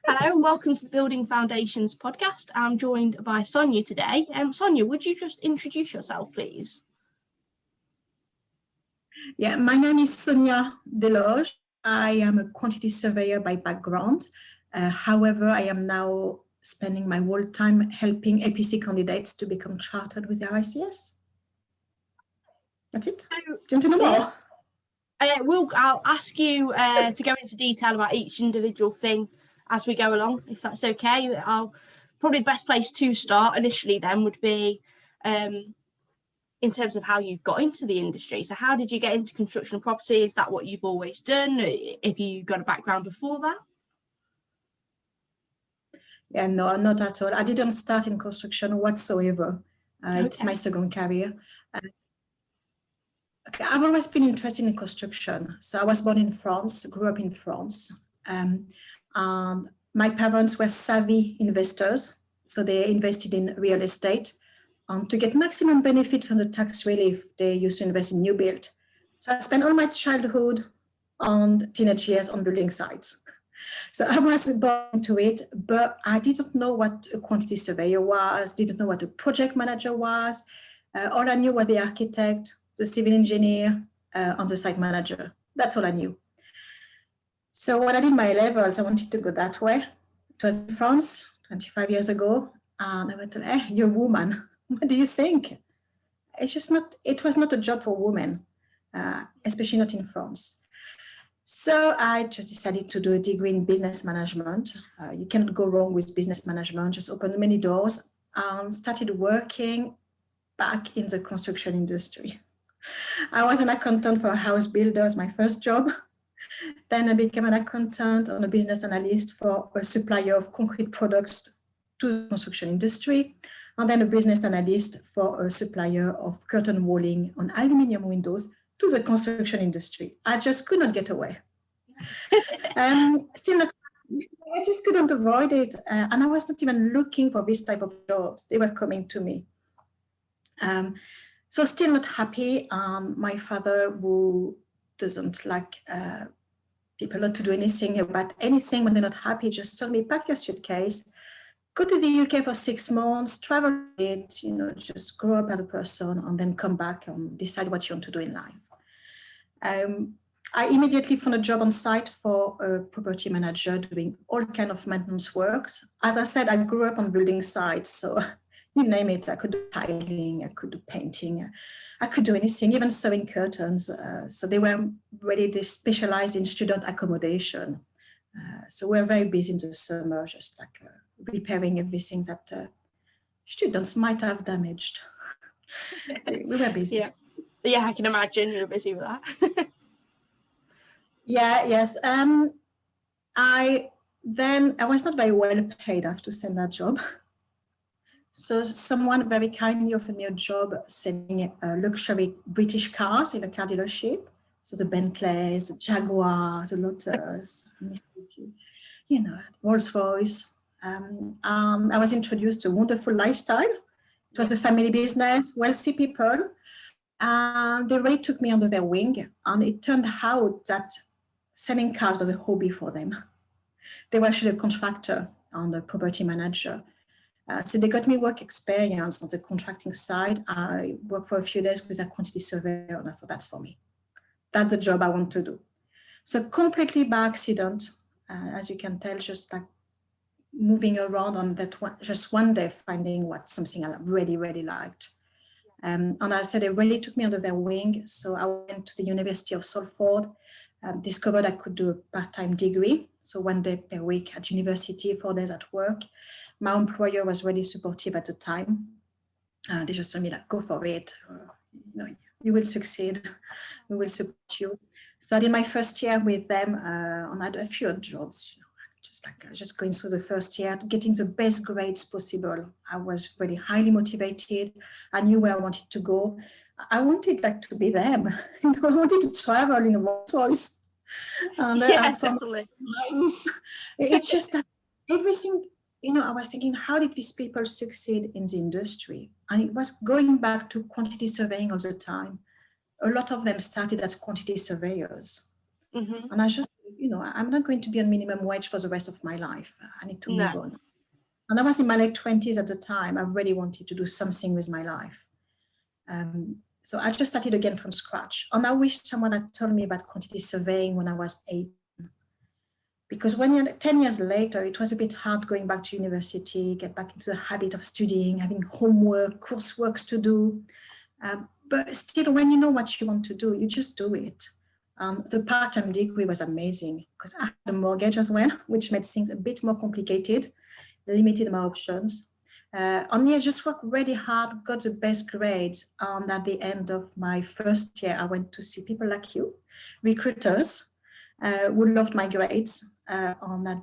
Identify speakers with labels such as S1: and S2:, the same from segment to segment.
S1: Hello and welcome to the Building Foundations podcast. I'm joined by Sonia today. Sonia, would you just introduce yourself, please?
S2: Yeah, my name is Sonia Desloges. I am a quantity surveyor by background. However, I am now spending my whole time helping APC candidates to become chartered with their ICS. That's it. Do you want to know more?
S1: I'll ask you to go into detail about each individual thing as we go along, if that's okay. Probably the best place to start initially then would be in terms of how you've got into the industry. So how did you get into construction and property? Is that what you've always done? If you got a background before that?
S2: Yeah, no, not at all. I didn't start in construction whatsoever. It's my second career. I've always been interested in construction. So I was born in France, grew up in France. My parents were savvy investors. So they invested in real estate. To get maximum benefit from the tax relief, they used to invest in new build. So I spent all my childhood and teenage years on building sites. So I was born to it, but I didn't know what a quantity surveyor was, didn't know what a project manager was. All I knew was the architect, the civil engineer, and the site manager. That's all I knew. So when I did my levels, I wanted to go that way. It was in France 25 years ago. And I went to, you're a woman. What do you think? It was not a job for women, especially not in France. So I just decided to do a degree in business management. You cannot go wrong with business management, just opened many doors and started working back in the construction industry. I was an accountant for house builders, my first job. Then I became an accountant and a business analyst for a supplier of concrete products to the construction industry. And then a business analyst for a supplier of curtain walling on aluminium windows to the construction industry. I just could not get away. I just couldn't avoid it. And I was not even looking for this type of jobs. They were coming to me. So still not happy. My father, who doesn't like people not to do anything about anything when they're not happy, just told me, pack your suitcase, go to the UK for 6 months, travel it, just grow up as a person and then come back and decide what you want to do in life. I immediately found a job on site for a property manager doing all kinds of maintenance works. As I said, I grew up on building sites, so you name it, I could do tiling, I could do painting, I could do anything, even sewing curtains. So they specialized in student accommodation. So we're very busy in the summer, just like repairing everything that students might have damaged. We were busy.
S1: Yeah, I can imagine you were busy with that.
S2: Yes. I was not very well paid after saying that job. So someone very kindly offered me a job selling luxury British cars in a car dealership. So the Bentleys, the Jaguars, the Lotus, Rolls-Royce. I was introduced to a wonderful lifestyle. It was a family business, wealthy people. They really took me under their wing. And it turned out that selling cars was a hobby for them. They were actually a contractor and a property manager. So they got me work experience on the contracting side. I worked for a few days with a quantity surveyor, and I thought, that's for me. That's the job I want to do. So completely by accident, as you can tell, just like moving around on that one, just one day finding something I really, really liked. And as I said, they really took me under their wing. So I went to the University of Salford, discovered I could do a part-time degree. So 1 day per week at university, 4 days at work. My employer was really supportive at the time. They just told me, go for it. You will succeed. We will support you. So I did my first year with them, and I had a few other jobs, just going through the first year, getting the best grades possible. I was really highly motivated. I knew where I wanted to go. I wanted to be them. I wanted to travel in a Rolls-Royce.
S1: Definitely.
S2: It's just that everything, I was thinking, how did these people succeed in the industry? And it was going back to quantity surveying all the time. A lot of them started as quantity surveyors.
S1: Mm-hmm.
S2: And I just I'm not going to be on minimum wage for the rest of my life. I need to move
S1: No.
S2: on. And I was in my late 20s at the time. I really wanted to do something with my life. So I just started again from scratch. And I wish someone had told me about quantity surveying when I was 8. Because 10 years later, it was a bit hard going back to university, get back into the habit of studying, having homework, coursework to do. But still, when you know what you want to do, you just do it. The part-time degree was amazing because I had a mortgage as well, which made things a bit more complicated, limited my options. I just worked really hard, got the best grades. And at the end of my first year, I went to see people like you, recruiters, who loved my grades. And I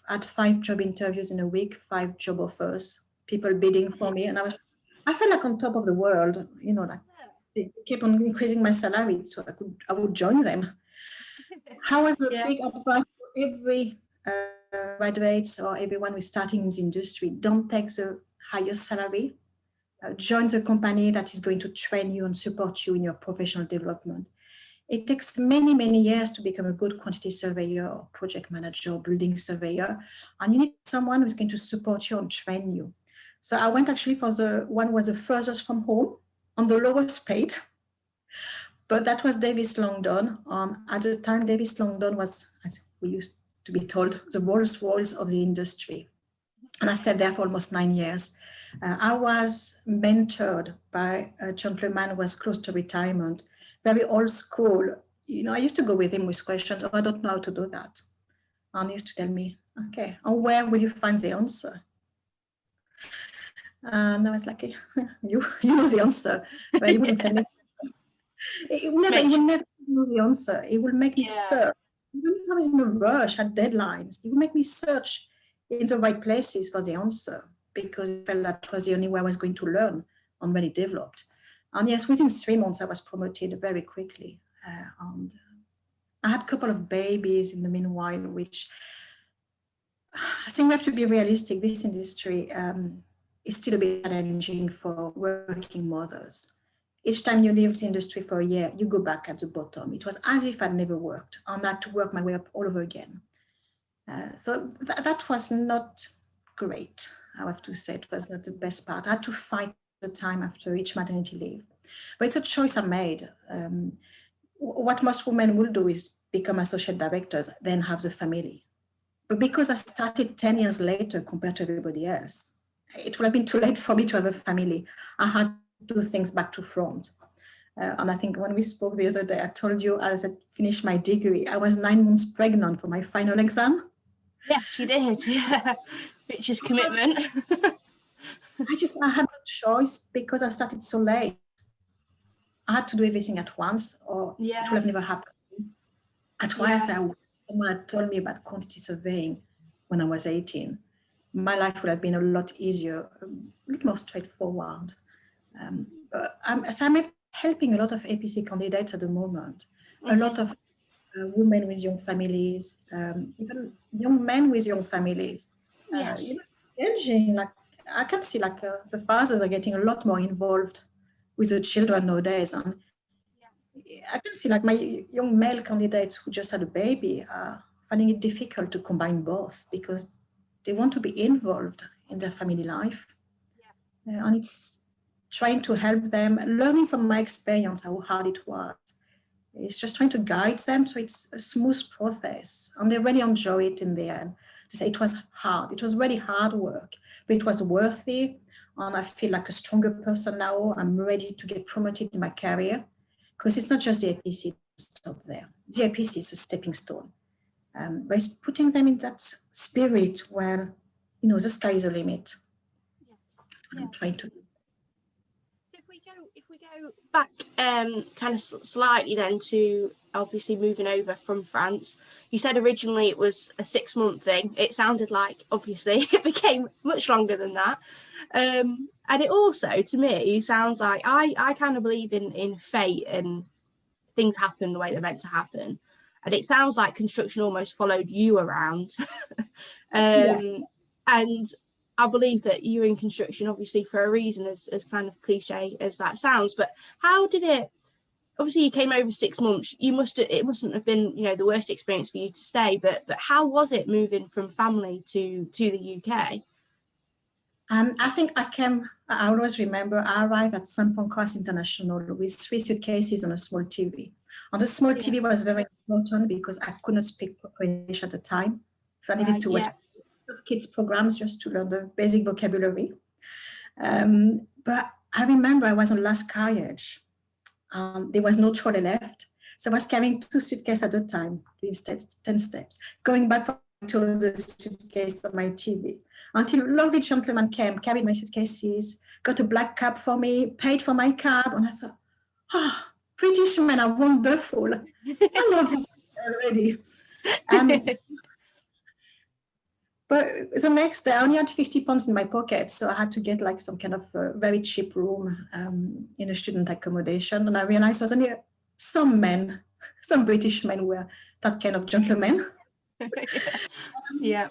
S2: had 5 job interviews in a week, 5 job offers, people bidding for me. And I felt like on top of the world, like they kept on increasing my salary so I would join them. However, big advice for every graduates or everyone who's starting in the industry, don't take the highest salary. Join the company that is going to train you and support you in your professional development. It takes many, many years to become a good quantity surveyor or project manager or building surveyor. And you need someone who's going to support you and train you. So I went actually for the one was the furthest from home on the lowest paid. But that was Davis Langdon. At the time, Davis Langdon was, as we used to be told, the Rolls-Royce of the industry. And I stayed there for almost 9 years. I was mentored by a gentleman who was close to retirement, very old school. I used to go with him with questions. Oh, I don't know how to do that. And he used to tell me, okay, and where will you find the answer? And I was like, you know the answer, but you wouldn't tell me. It will never know the answer. It will make me search. Even if I was in a rush, had deadlines, it will make me search in the right places for the answer because I felt that was the only way I was going to learn and really developed. And yes, within 3 months, I was promoted very quickly. And I had a couple of babies in the meanwhile, which I think we have to be realistic. This industry is still a bit challenging for working mothers. Each time you leave the industry for a year, you go back at the bottom. It was as if I'd never worked, and I had to work my way up all over again. So that was not great, I have to say. It was not the best part. I had to fight the time after each maternity leave. But it's a choice I made. What most women will do is become associate directors, then have the family. But because I started 10 years later compared to everybody else, it would have been too late for me to have a family. I had to do things back to front. And I think when we spoke the other day, I told you as I finished my degree, I was 9 months pregnant for my final exam.
S1: Yes, you did. Yeah. Which is commitment.
S2: I had no choice because I started so late. I had to do everything at once or it would have never happened. At once, someone had told me about quantity surveying when I was 18. My life would have been a lot easier, a lot more straightforward. So I'm helping a lot of APC candidates at the moment, a lot of women with young families, even young men with young families. Changing, like I can see like the fathers are getting a lot more involved with the children nowadays. And I can see like my young male candidates who just had a baby are finding it difficult to combine both because they want to be involved in their family life. And it's trying to help them, learning from my experience how hard it was. It's just trying to guide them so it's a smooth process. And they really enjoy it in the end. They say it was hard. It was really hard work, but it was worthy. And I feel like a stronger person now. I'm ready to get promoted in my career because it's not just the APC to stop there. The APC is a stepping stone. But it's putting them in that spirit where, the sky is the limit. I'm trying to.
S1: If we go back kind of slightly then to obviously moving over from France, you said originally it was a 6-month thing. It sounded like obviously it became much longer than that. And it also, to me, sounds like I kind of believe in fate and things happen the way they're meant to happen. And it sounds like construction almost followed you around. And I believe that you're in construction, obviously, for a reason, as kind of cliche as that sounds. But how did it obviously you came over 6 months. It mustn't have been, the worst experience for you to stay. But how was it moving from family to the UK?
S2: I think I always remember I arrived at St. Pancras International with 3 suitcases and a small TV. And the small TV was very important because I could not speak proper English at the time. So I needed to watch kids programs just to learn the basic vocabulary. But I remember I was on last carriage. There was no trolley left. So I was carrying 2 suitcases at a time, doing 10 steps, going back to the suitcase of my TV. Until a lovely gentleman came, carried my suitcases, got a black cab for me, paid for my cab. And I thought, British men are wonderful. I love it already. But the next day, I only had 50 pounds in my pocket. So I had to get like some kind of very cheap room in a student accommodation. And I realized there was only some British men were that kind of gentlemen.
S1: Yeah.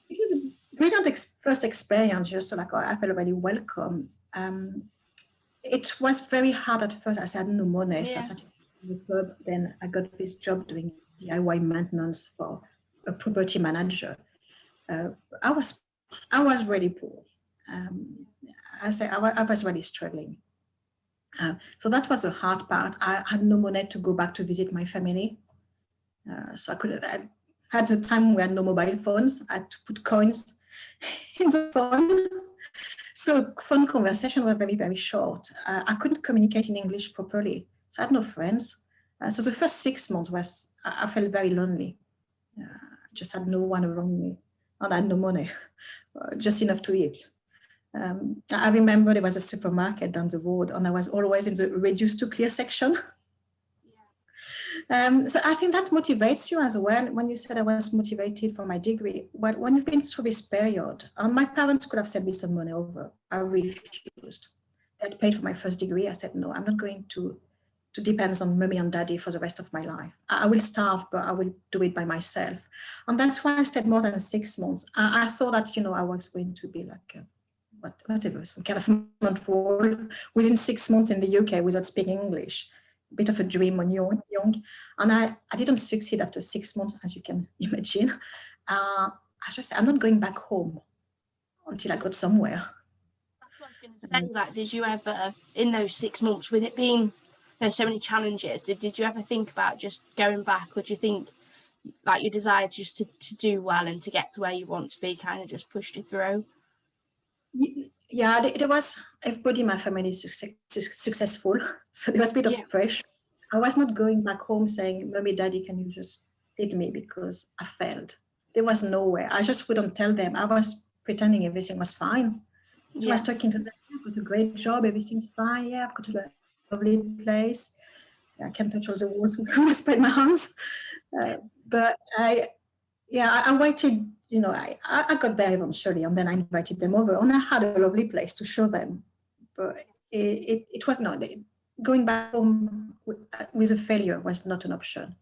S2: It was a brilliant first experience, just so like I felt really welcome. It was very hard at first. I had no money, so I started in the pub. Then I got this job doing DIY maintenance for a property manager. I was really poor. I was really struggling. So that was the hard part. I had no money to go back to visit my family. So I had a time where no mobile phones. I had to put coins in the phone. So phone conversation were very, very short. I couldn't communicate in English properly. So I had no friends. So the first 6 months I felt very lonely. I just had no one around me. And I had no money, just enough to eat. I remember there was a supermarket down the road and I was always in the reduced to clear section. So I think that motivates you as well. When you said I was motivated for my degree, well, when you've been through this period, and my parents could have sent me some money over, I refused. They paid for my first degree. I said, no, I'm not going to depend on mommy and daddy for the rest of my life. I will starve, but I will do it by myself. And that's why I stayed more than 6 months. I thought that, I was going to be like, whatever, some kind of month within 6 months in the UK without speaking English. A bit of a dream when you're young. And I didn't succeed after 6 months, as you can imagine. I just said, I'm not going back home until I got somewhere.
S1: That's what I was going to say. Like, did you ever, in those 6 months, with it being so many challenges, did you ever think about just going back, or do you think like your desire just to do well and to get to where you want to be kind of just pushed you through?
S2: Yeah, there was, everybody in my family is successful, so there was a bit of pressure. I was not going back home saying, Mommy, Daddy, can you just feed me, because I failed. There was nowhere. I just wouldn't tell them. I was pretending everything was fine. I was talking to them, I've got a great job, everything's fine, I've got a lovely place, I can touch all the walls when I spread my arms. But I waited, I got there eventually, and then I invited them over, and I had a lovely place to show them. But it was not, going back home with a failure was not an option.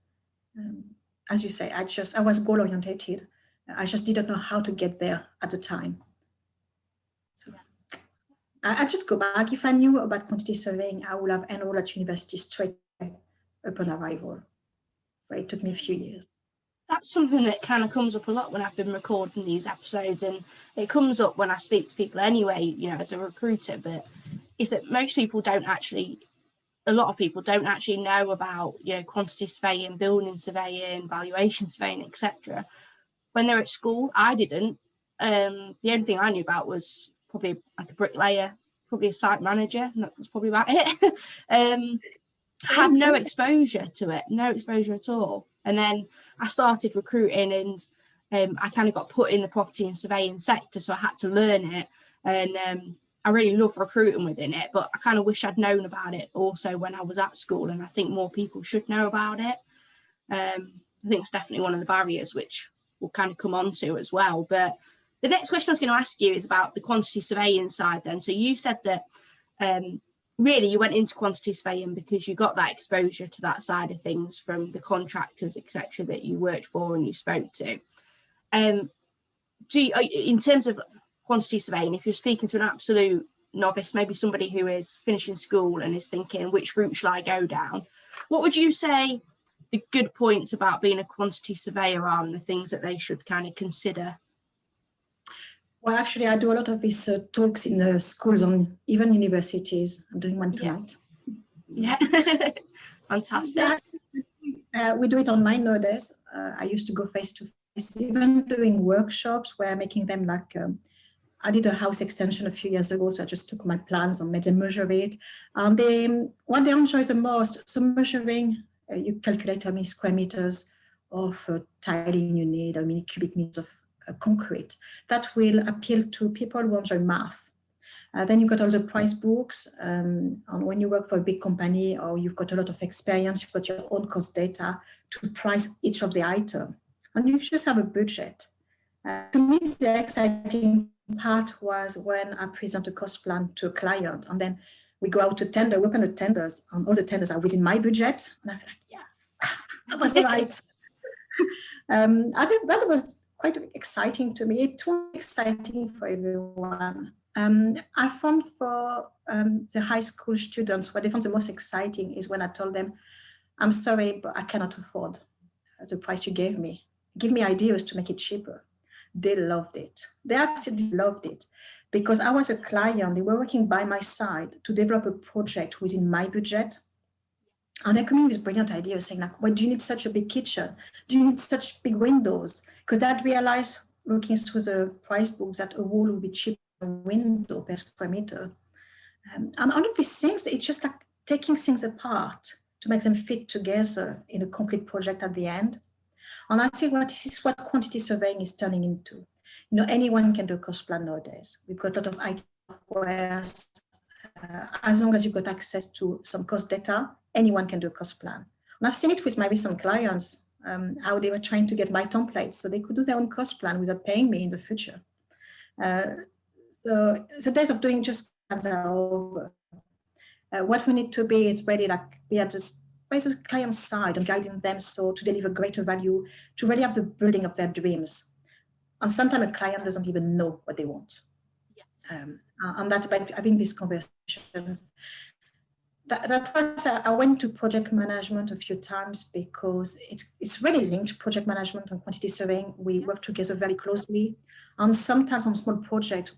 S2: As you say, I was goal orientated. I just didn't know how to get there at the time. So I just go back. If I knew about quantity surveying, I would have enrolled at university straight upon arrival. But it took me a few years.
S1: That's something that kind of comes up a lot when I've been recording these episodes, and it comes up when I speak to people anyway, as a recruiter, but is that most people don't actually, a lot of people don't actually know about, quantity surveying, building surveying, valuation surveying, etc. When they're at school, I didn't. The only thing I knew about was probably like a bricklayer, probably a site manager, and that's probably about it. I had no exposure to it, no exposure at all. And then I started recruiting, and I kind of got put in the property and surveying sector, so I had to learn it. And I really love recruiting within it, but I kind of wish I'd known about it also when I was at school, and I think more people should know about it. I think it's definitely one of the barriers, which we'll kind of come on to as well. But the next question I was going to ask you is about the quantity surveying side then. So you said that really you went into quantity surveying because you got that exposure to that side of things from the contractors, etc., that you worked for and you spoke to. In terms of quantity surveying, if you're speaking to an absolute novice, maybe somebody who is finishing school and is thinking, which route shall I go down? What would you say the good points about being a quantity surveyor are, and the things that they should kind of consider?
S2: Well, actually, I do a lot of these talks in the schools and even universities. I'm doing one tonight.
S1: Yeah. Fantastic.
S2: We do it online nowadays. I used to go face to face, even doing workshops where making them like, I did a house extension a few years ago, so I just took my plans and made them measure it. What they enjoy the most, so measuring, you calculate how many square meters of tiling you need, how many cubic meters of concrete. That will appeal to people who enjoy math. Then you've got all the price books, and when you work for a big company or you've got a lot of experience, you've got your own cost data to price each of the item, and you just have a budget. To me, the exciting part was when I present a cost plan to a client, and then we go out to tender, we open the tenders, and all the tenders are within my budget, and I'm like, yes, that was right. I think that was quite exciting to me. It was exciting for everyone. I found for the high school students, what they found the most exciting is when I told them, I'm sorry, but I cannot afford the price you gave me. Give me ideas to make it cheaper. They loved it. They absolutely loved it because I was a client. They were working by my side to develop a project within my budget. And they come in with brilliant ideas saying like, well, do you need such a big kitchen? Do you need such big windows? Because I'd realized looking through the price books that a wall would be cheaper than a window per square meter. And all of these things, it's just like taking things apart to make them fit together in a complete project at the end. And I think this is what quantity surveying is turning into. You know, anyone can do a cost plan nowadays. We've got a lot of IT software. As long as you've got access to some cost data, anyone can do a cost plan. And I've seen it with my recent clients, how they were trying to get my templates so they could do their own cost plan without paying me in the future. So the days of doing just plans are over. What we need to be is really like be at the client side and guiding them so to deliver greater value, to really have the building of their dreams. And sometimes a client doesn't even know what they want. Yeah. And that's by having these conversations. That was, I went to project management a few times because it's really linked, project management and quantity surveying. We work together very closely. And sometimes on small projects,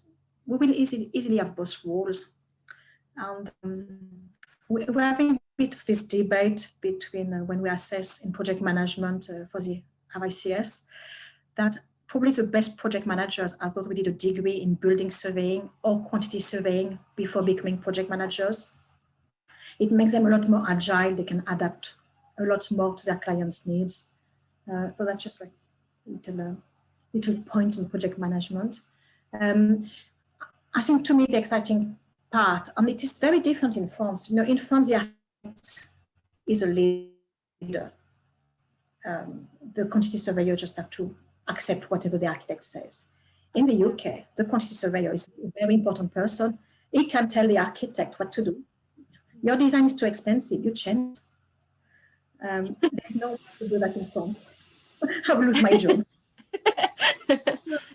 S2: we will easily have both roles. And we're having a bit of this debate between when we assess in project management for the RICS, that probably the best project managers, I thought we did a degree in building surveying or quantity surveying before becoming project managers. It makes them a lot more agile. They can adapt a lot more to their clients' needs. So that's just like a little point in project management. I think to me the exciting part, and it is very different in France. You know, in France, the architect is a leader. The quantity surveyor just have to accept whatever the architect says. In the UK, the quantity surveyor is a very important person. He can tell the architect what to do. Your design is too expensive, you change. There's no way to do that in France. I will lose my job.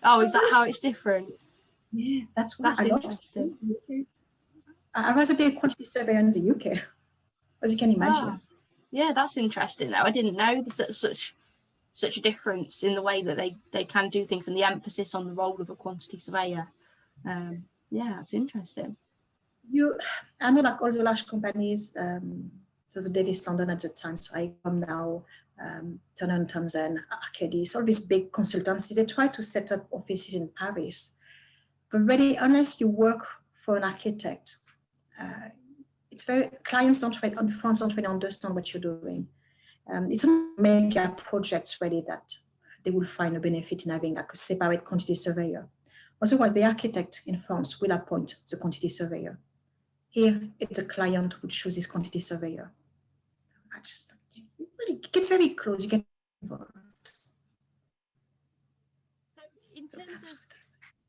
S1: Oh, is that how it's different?
S2: Yeah, that's why I
S1: interesting.
S2: I'd rather be a quantity surveyor in the UK, as you can imagine.
S1: Yeah, that's interesting though. I didn't know there's such a difference in the way that they can do things and the emphasis on the role of a quantity surveyor. Yeah, that's interesting.
S2: I know like all the large companies, so the Davis London at the time, so I come now, Turner & Townsend, Arcadis, all these big consultancies, they try to set up offices in Paris. But really, unless you work for an architect, clients in France don't really understand what you're doing. It's not mega projects really that they will find a benefit in having like a separate quantity surveyor. Otherwise, the architect in France will appoint the quantity surveyor. Here, it's a client who chooses quantity surveyor. You really get very close, you get involved.
S1: So in terms of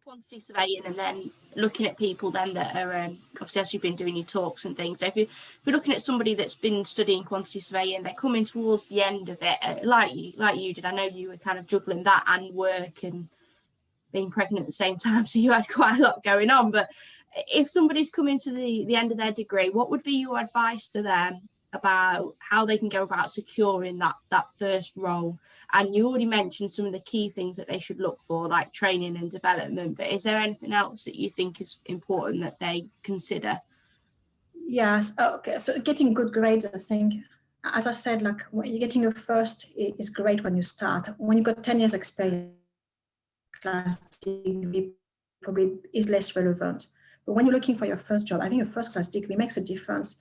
S1: quantity surveying and then looking at people then that are, obviously as you've been doing your talks and things, so if you're looking at somebody that's been studying quantity surveying, they're coming towards the end of it, like you did, I know you were kind of juggling that and work and being pregnant at the same time, so you had quite a lot going on, but if somebody's coming to the end of their degree, what would be your advice to them about how they can go about securing that first role? And you already mentioned some of the key things that they should look for, like training and development, but is there anything else that you think is important that they consider?
S2: Yes. Okay. So getting good grades, I think, as I said, like when you're getting your first is great when you start. When you've got 10 years experience, class degree probably is less relevant. But when you're looking for your first job, having a first class degree makes a difference.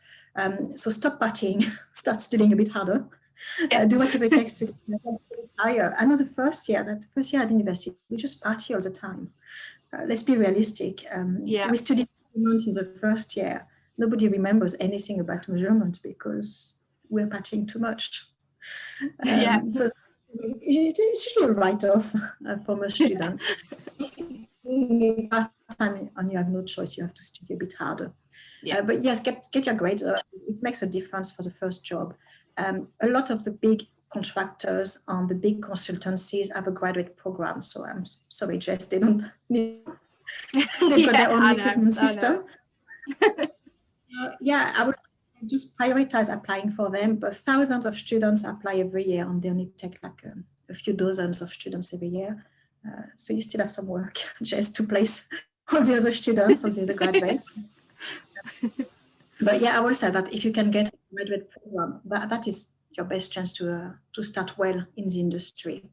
S2: So stop partying, start studying a bit harder, do whatever it takes to get higher. I know the first year at university, we just party all the time. Let's be realistic. We studied 3 months in the first year. Nobody remembers anything about measurement because we're partying too much. So it's usually a write-off for most students. Part-time and you have no choice, you have to study a bit harder. But yes, get your grades up. It makes a difference for the first job. A lot of the big contractors and the big consultancies have a graduate program. So I'm sorry, Jess, they don't need, they've got their own recruitment system. I would just prioritize applying for them, but thousands of students apply every year and they only take like a few dozens of students every year. So you still have some work just to place all the other students, all the other graduates. But yeah, I will say that if you can get a graduate program, that is your best chance to start well in the industry.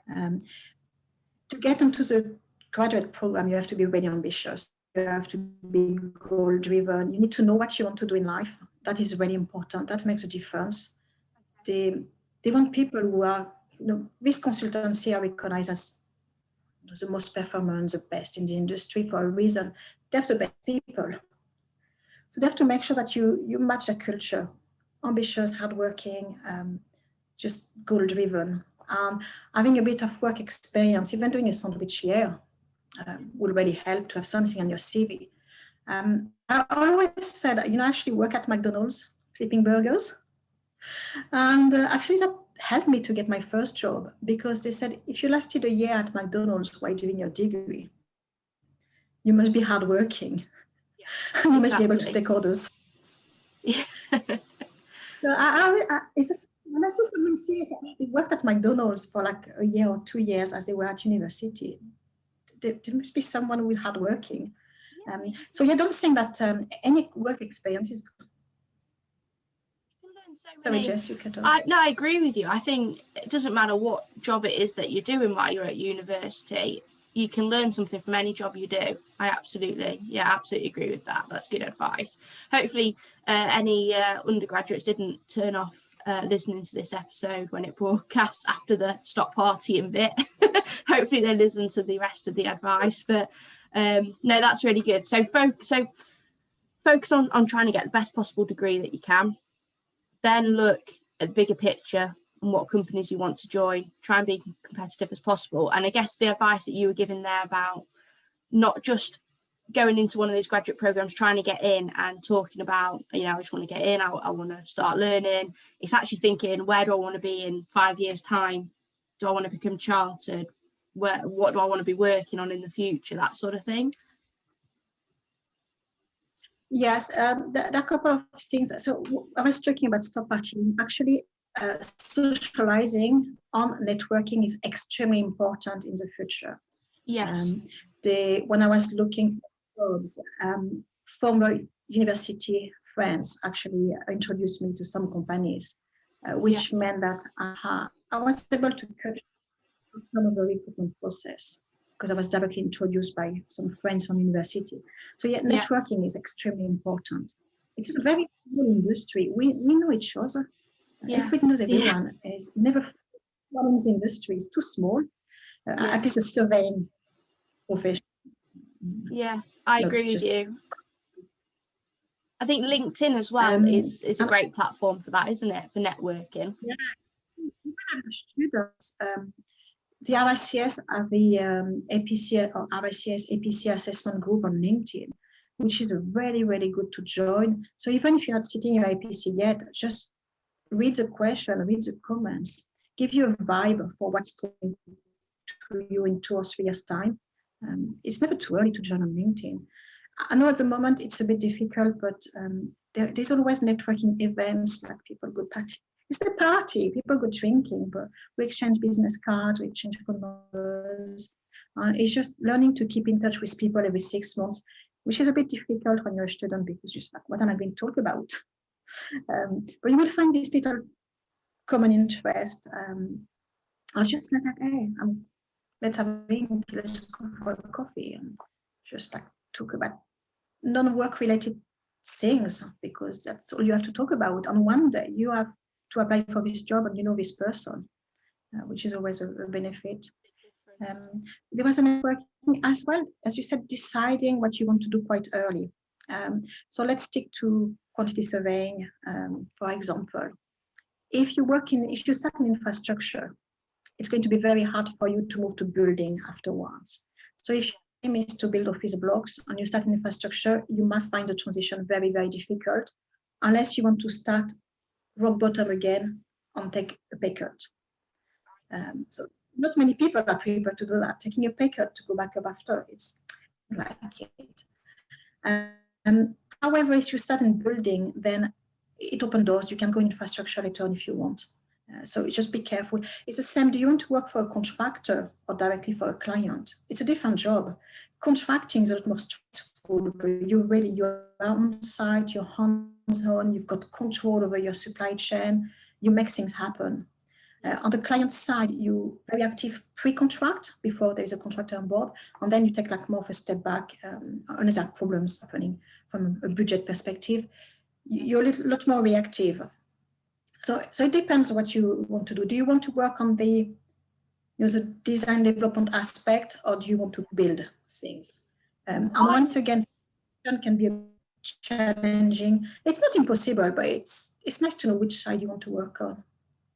S2: To get into the graduate program, you have to be really ambitious. You have to be goal-driven. You need to know what you want to do in life. That is really important. That makes a difference. They want people who are, this consultancy are recognized as the most performant, the best in the industry for a reason. They have the best people. So they have to make sure that you match their culture. Ambitious, hardworking, just goal-driven. Having a bit of work experience, even doing a sandwich year, will really help to have something on your CV. I always said, I actually work at McDonald's, flipping burgers. And actually that helped me to get my first job because they said, if you lasted a year at McDonald's while doing your degree, you must be hardworking. Yeah, you must be able to take orders. Yeah. So when I saw someone serious, they worked at McDonald's for like a year or 2 years as they were at university. There must be someone who is hardworking. So you don't think that any work experience is good. Sorry, Jess, you cut off.
S1: No, I agree with you. I think it doesn't matter what job it is that you're doing while you're at university. You can learn something from any job you do. I absolutely agree with that. That's good advice. Hopefully any undergraduates didn't turn off listening to this episode when it broadcasts after the stop partying bit. Hopefully they listen to the rest of the advice. But no, that's really good. So focus on trying to get the best possible degree that you can. Then look at the bigger picture and what companies you want to join. Try and be competitive as possible. And I guess the advice that you were giving there about not just going into one of those graduate programs, trying to get in and talking about, I just want to get in, I want to start learning. It's actually thinking, where do I want to be in 5 years' time? Do I want to become chartered? What do I want to be working on in the future? That sort of thing.
S2: Yes, there are a couple of things. So I was talking about stop partying. Actually, socializing and networking is extremely important in the future.
S1: Yes.
S2: When I was looking for jobs, former university friends actually introduced me to some companies, which meant that I was able to cut some of the recruitment process because I was directly introduced by some friends from university. So networking is extremely important. It's a very cool industry. We know each other. Everybody knows everyone. It's never one in the industry is too small. At least the surveying profession.
S1: Yeah, I agree with you. I think LinkedIn as well is a great platform for that, isn't it? For networking.
S2: Yeah. Students, the RICS are the APC or RICS APC assessment group on LinkedIn, which is really, really good to join. So even if you're not sitting your APC yet, just read the question, read the comments, give you a vibe for what's going to you in 2 or 3 years' time. It's never too early to join on LinkedIn. I know at the moment it's a bit difficult, but there's always networking events, like people go party. It's the party, people go drinking, but we exchange business cards, we exchange phone numbers. It's just learning to keep in touch with people every 6 months, which is a bit difficult when you're a student because you're just like, what am I going to talk about? But you will find this little common interest. I was just like, hey, let's have a drink, let's go for a coffee, and just like talk about non-work related things, because that's all you have to talk about. On one day, you have to apply for this job and you know this person, which is always a benefit. There was a networking as well, as you said, deciding what you want to do quite early. So let's stick to quantity surveying, for example. If you start in infrastructure, it's going to be very hard for you to move to building afterwards. So if your aim is to build office blocks and you start in infrastructure, you might find the transition very, very difficult, unless you want to start rock bottom again and take a pay cut. So not many people are prepared to do that. Taking a pay cut to go back up after, it's like it. However, if you start in building, then it opens doors. You can go in infrastructure later on if you want. So just be careful. It's the same. Do you want to work for a contractor or directly for a client? It's a different job. Contracting is a lot more stressful. You're on site, you're hands-on, you've got control over your supply chain, you make things happen. On the client side, you very active pre-contract before there's a contractor on board, and then you take like more of a step back unless there are problems happening from a budget perspective. You're a lot more reactive. So it depends what you want to do. Do you want to work on the design development aspect, or do you want to build things? And once again, it can be challenging. It's not impossible, but it's nice to know which side you want to work on.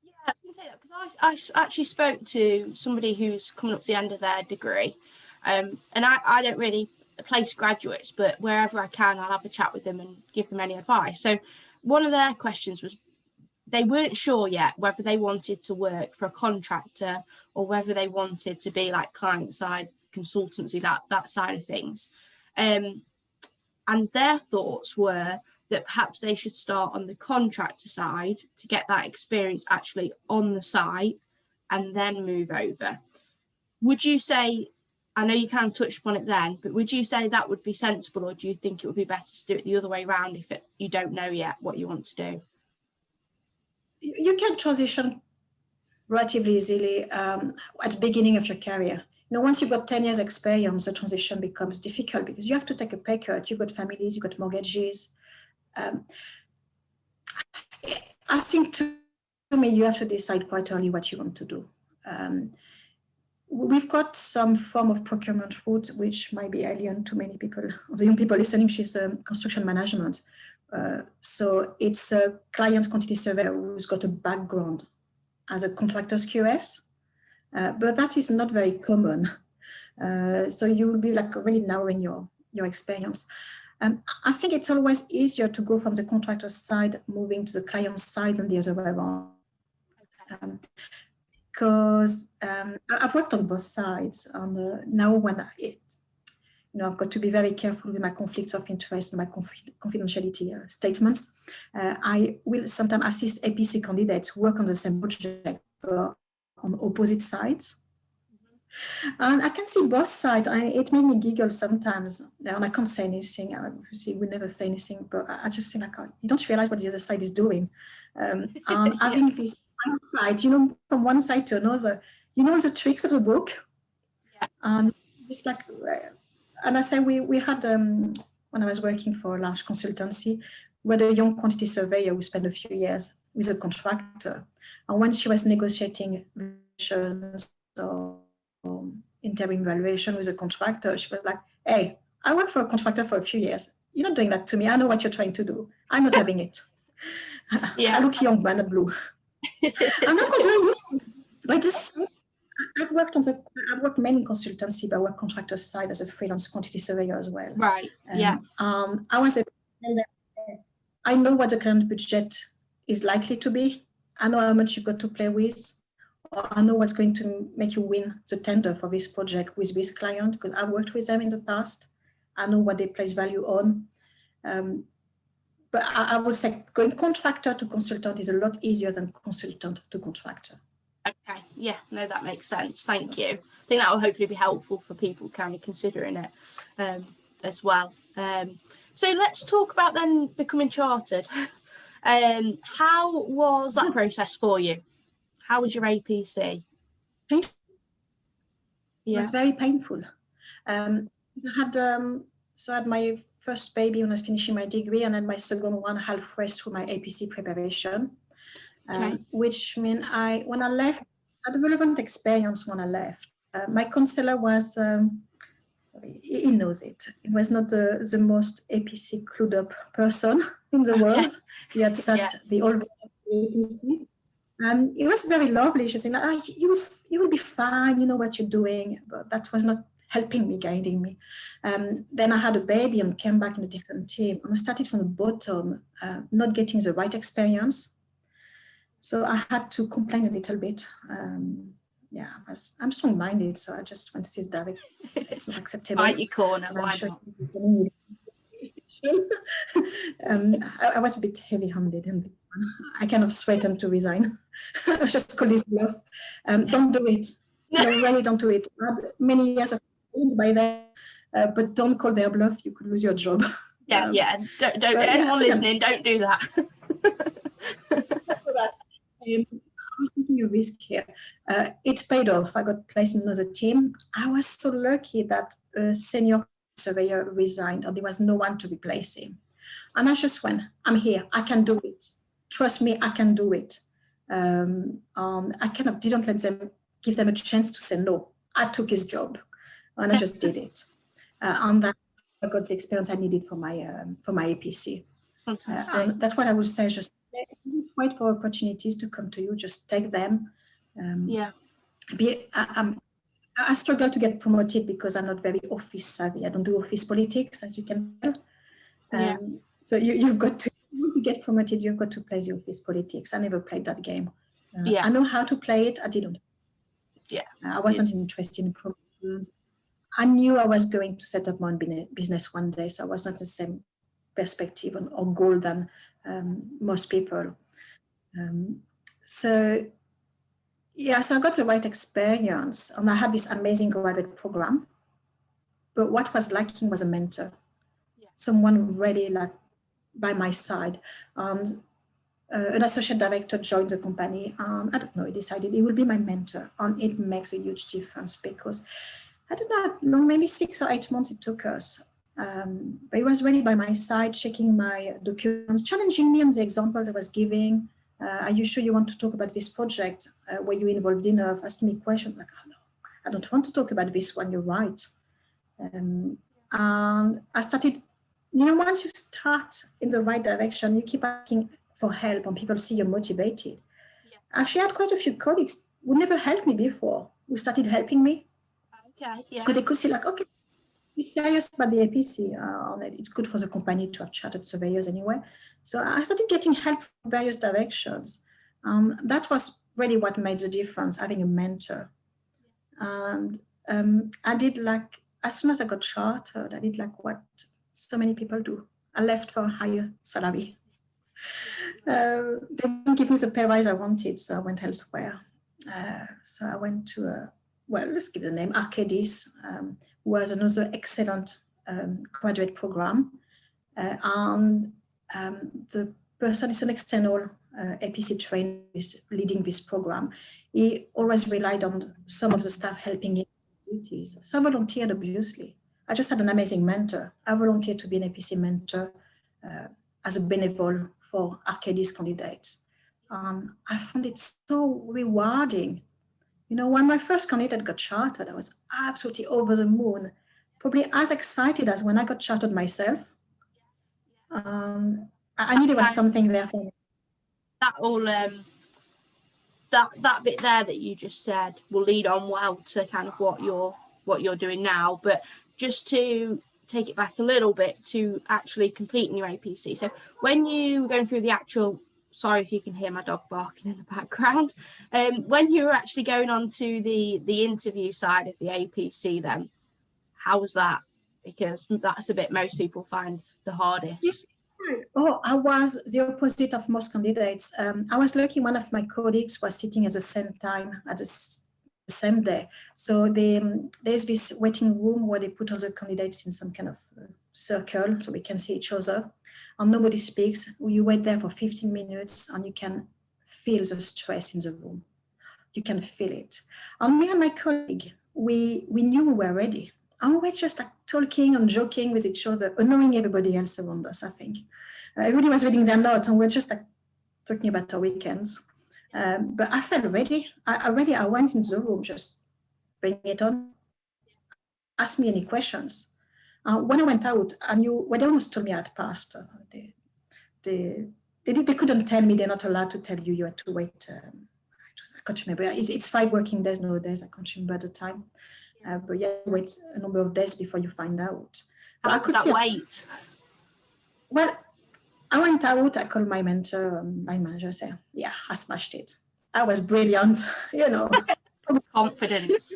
S1: Yeah, I was going to say that because I actually spoke to somebody who's coming up to the end of their degree, and I don't really place graduates, but wherever I can, I'll have a chat with them and give them any advice. So one of their questions was, they weren't sure yet whether they wanted to work for a contractor or whether they wanted to be like client side consultancy, that side of things. And their thoughts were that perhaps they should start on the contractor side to get that experience actually on the site and then move over. Would you say, I know you kind of touched upon it then, but would you say that would be sensible, or do you think it would be better to do it the other way around if you don't know yet what you want to do?
S2: You can transition relatively easily at the beginning of your career. Once you've got 10 years experience, the transition becomes difficult because you have to take a pay cut. You've got families, you've got mortgages. I think to me, you have to decide quite early what you want to do. We've got some form of procurement route, which might be alien to many people, the young people listening. She's construction management. So it's a client quantity surveyor who's got a background as a contractor's QS, but that is not very common. So you will be like really narrowing your experience. I think it's always easier to go from the contractor side, moving to the client side than the other way around. Because I've worked on both sides, and now when I've got to be very careful with my conflicts of interest and my confidentiality statements. I will sometimes assist APC candidates who work on the same project on opposite sides. And I can see both sides. It made me giggle sometimes, and I can't say anything. Obviously, we never say anything, but I just think like, you don't realize what the other side is doing. And having this side, from one side to another, the tricks of the book. Yeah. It's like, and I say we had, when I was working for a large consultancy, we had a young quantity surveyor who spent a few years with a contractor. And when she was negotiating or interim valuation with a contractor, she was like, hey, I worked for a contractor for a few years. You're not doing that to me. I know what you're trying to do. I'm not having it. Yeah. I look young, man, and blue. And that was really, but I've worked mainly in consultancy, but I work contractor side as a freelance quantity surveyor as well.
S1: Right. Yeah.
S2: I was I know what the current budget is likely to be. I know how much you've got to play with. Or I know what's going to make you win the tender for this project with this client because I've worked with them in the past. I know what they place value on. But I would say going contractor to consultant is a lot easier than consultant to contractor.
S1: Okay, yeah, no, that makes sense. Thank you. I think that will hopefully be helpful for people kind of considering it as well. So let's talk about then becoming chartered. How was that process for you? How was your APC?
S2: It
S1: Yeah.
S2: was very painful. I had my first baby when I was finishing my degree, and then my second one halfway through my APC preparation. Which means when I left, I had a relevant experience when I left. My counselor was, he knows it. He was not the most APC clued up person in the world. He had sat the whole APC. And it was very lovely. She said, you will be fine, you know what you're doing. But that was not helping me, guiding me. Then I had a baby and came back in a different team. And I started from the bottom, not getting the right experience. So I had to complain a little bit. I'm strong-minded, so I just went to see the director. It's not acceptable.
S1: Fight your corner, why not?
S2: I was a bit heavy-handed, and I kind of threatened to resign. I just called this bluff. Don't do it. No, really don't do it. I had many years of experience by then, but don't call their bluff. You could lose your job.
S1: Don't anyone listening, don't do that.
S2: I was taking a risk here. It paid off. I got placed in another team. I was so lucky that a senior surveyor resigned and there was no one to replace him. And I just went, I'm here. I can do it. Trust me, I can do it. I kind of didn't give them a chance to say no. I took his job and I just did it. And that I got the experience I needed for my APC.
S1: Fantastic.
S2: And that's what I would say. Just wait for opportunities to come to you. Just take them. I struggle to get promoted because I'm not very office savvy. I don't do office politics, as you can tell. So you've got to get promoted. You've got to play the office politics. I never played that game. I know how to play it. I didn't. I wasn't interested in promotions. I knew I was going to set up my own business one day, so I was not the same perspective or goal than most people. So I got the right experience, and I had this amazing graduate program. But what was lacking was a mentor, someone really like by my side. An associate director joined the company, and I don't know, he decided he will be my mentor, and it makes a huge difference because I don't know how long, maybe 6 or 8 months it took us. But he was really by my side, checking my documents, challenging me on the examples I was giving. Are you sure you want to talk about this project? Were you involved enough? Asking me questions like, oh, no, I don't want to talk about this one, you're right. And I started, once you start in the right direction, you keep asking for help and people see you're motivated. Actually, I had quite a few colleagues who never helped me before, who started helping me. Because they could see like, okay, you're serious about the APC. It's good for the company to have chartered surveyors anyway. So I started getting help from various directions. That was really what made the difference, having a mentor. And I did as soon as I got chartered, I did what so many people do. I left for a higher salary. They didn't give me the pay rise I wanted, so I went elsewhere. So I went to let's give the name, Arcadis, was another excellent graduate program. And the person is an external APC trainer is leading this program. He always relied on some of the staff helping him with duties. So I volunteered, obviously. I just had an amazing mentor. I volunteered to be an APC mentor as a benevol for Arcadis candidates. I found it so rewarding. When my first candidate got chartered, I was absolutely over the moon, probably as excited as when I got chartered myself. I knew there was something there for me.
S1: That all, that bit there that you just said will lead on well to kind of what you're doing now. But just to take it back a little bit to actually completing your APC. So when you were going through the actual, sorry if you can hear my dog barking in the background, when you were actually going on to the interview side of the APC, then how was that? Because that's the bit most people find the hardest.
S2: Oh, I was the opposite of most candidates. I was lucky one of my colleagues was sitting at the same time at the same day. So there's this waiting room where they put all the candidates in some kind of circle so we can see each other. And nobody speaks. You wait there for 15 minutes and you can feel the stress in the room. You can feel it. And me and my colleague, we knew we were ready. And we were just like talking and joking with each other, annoying everybody else around us, I think. Everybody was reading their notes and we were just like talking about our weekends. But I felt ready. I went into the room, just bring it on, ask me any questions. When I went out, I knew, well, they almost told me I'd passed. They couldn't tell me, they're not allowed to tell you, you had to wait. I can't remember. It's 5 working days nowadays. I can't remember the time. But yeah, wait a number of days before you find out. But
S1: How was that wait?
S2: Well, I went out, I called my mentor, my manager, said, yeah, I smashed it. I was brilliant, you know.
S1: Confidence.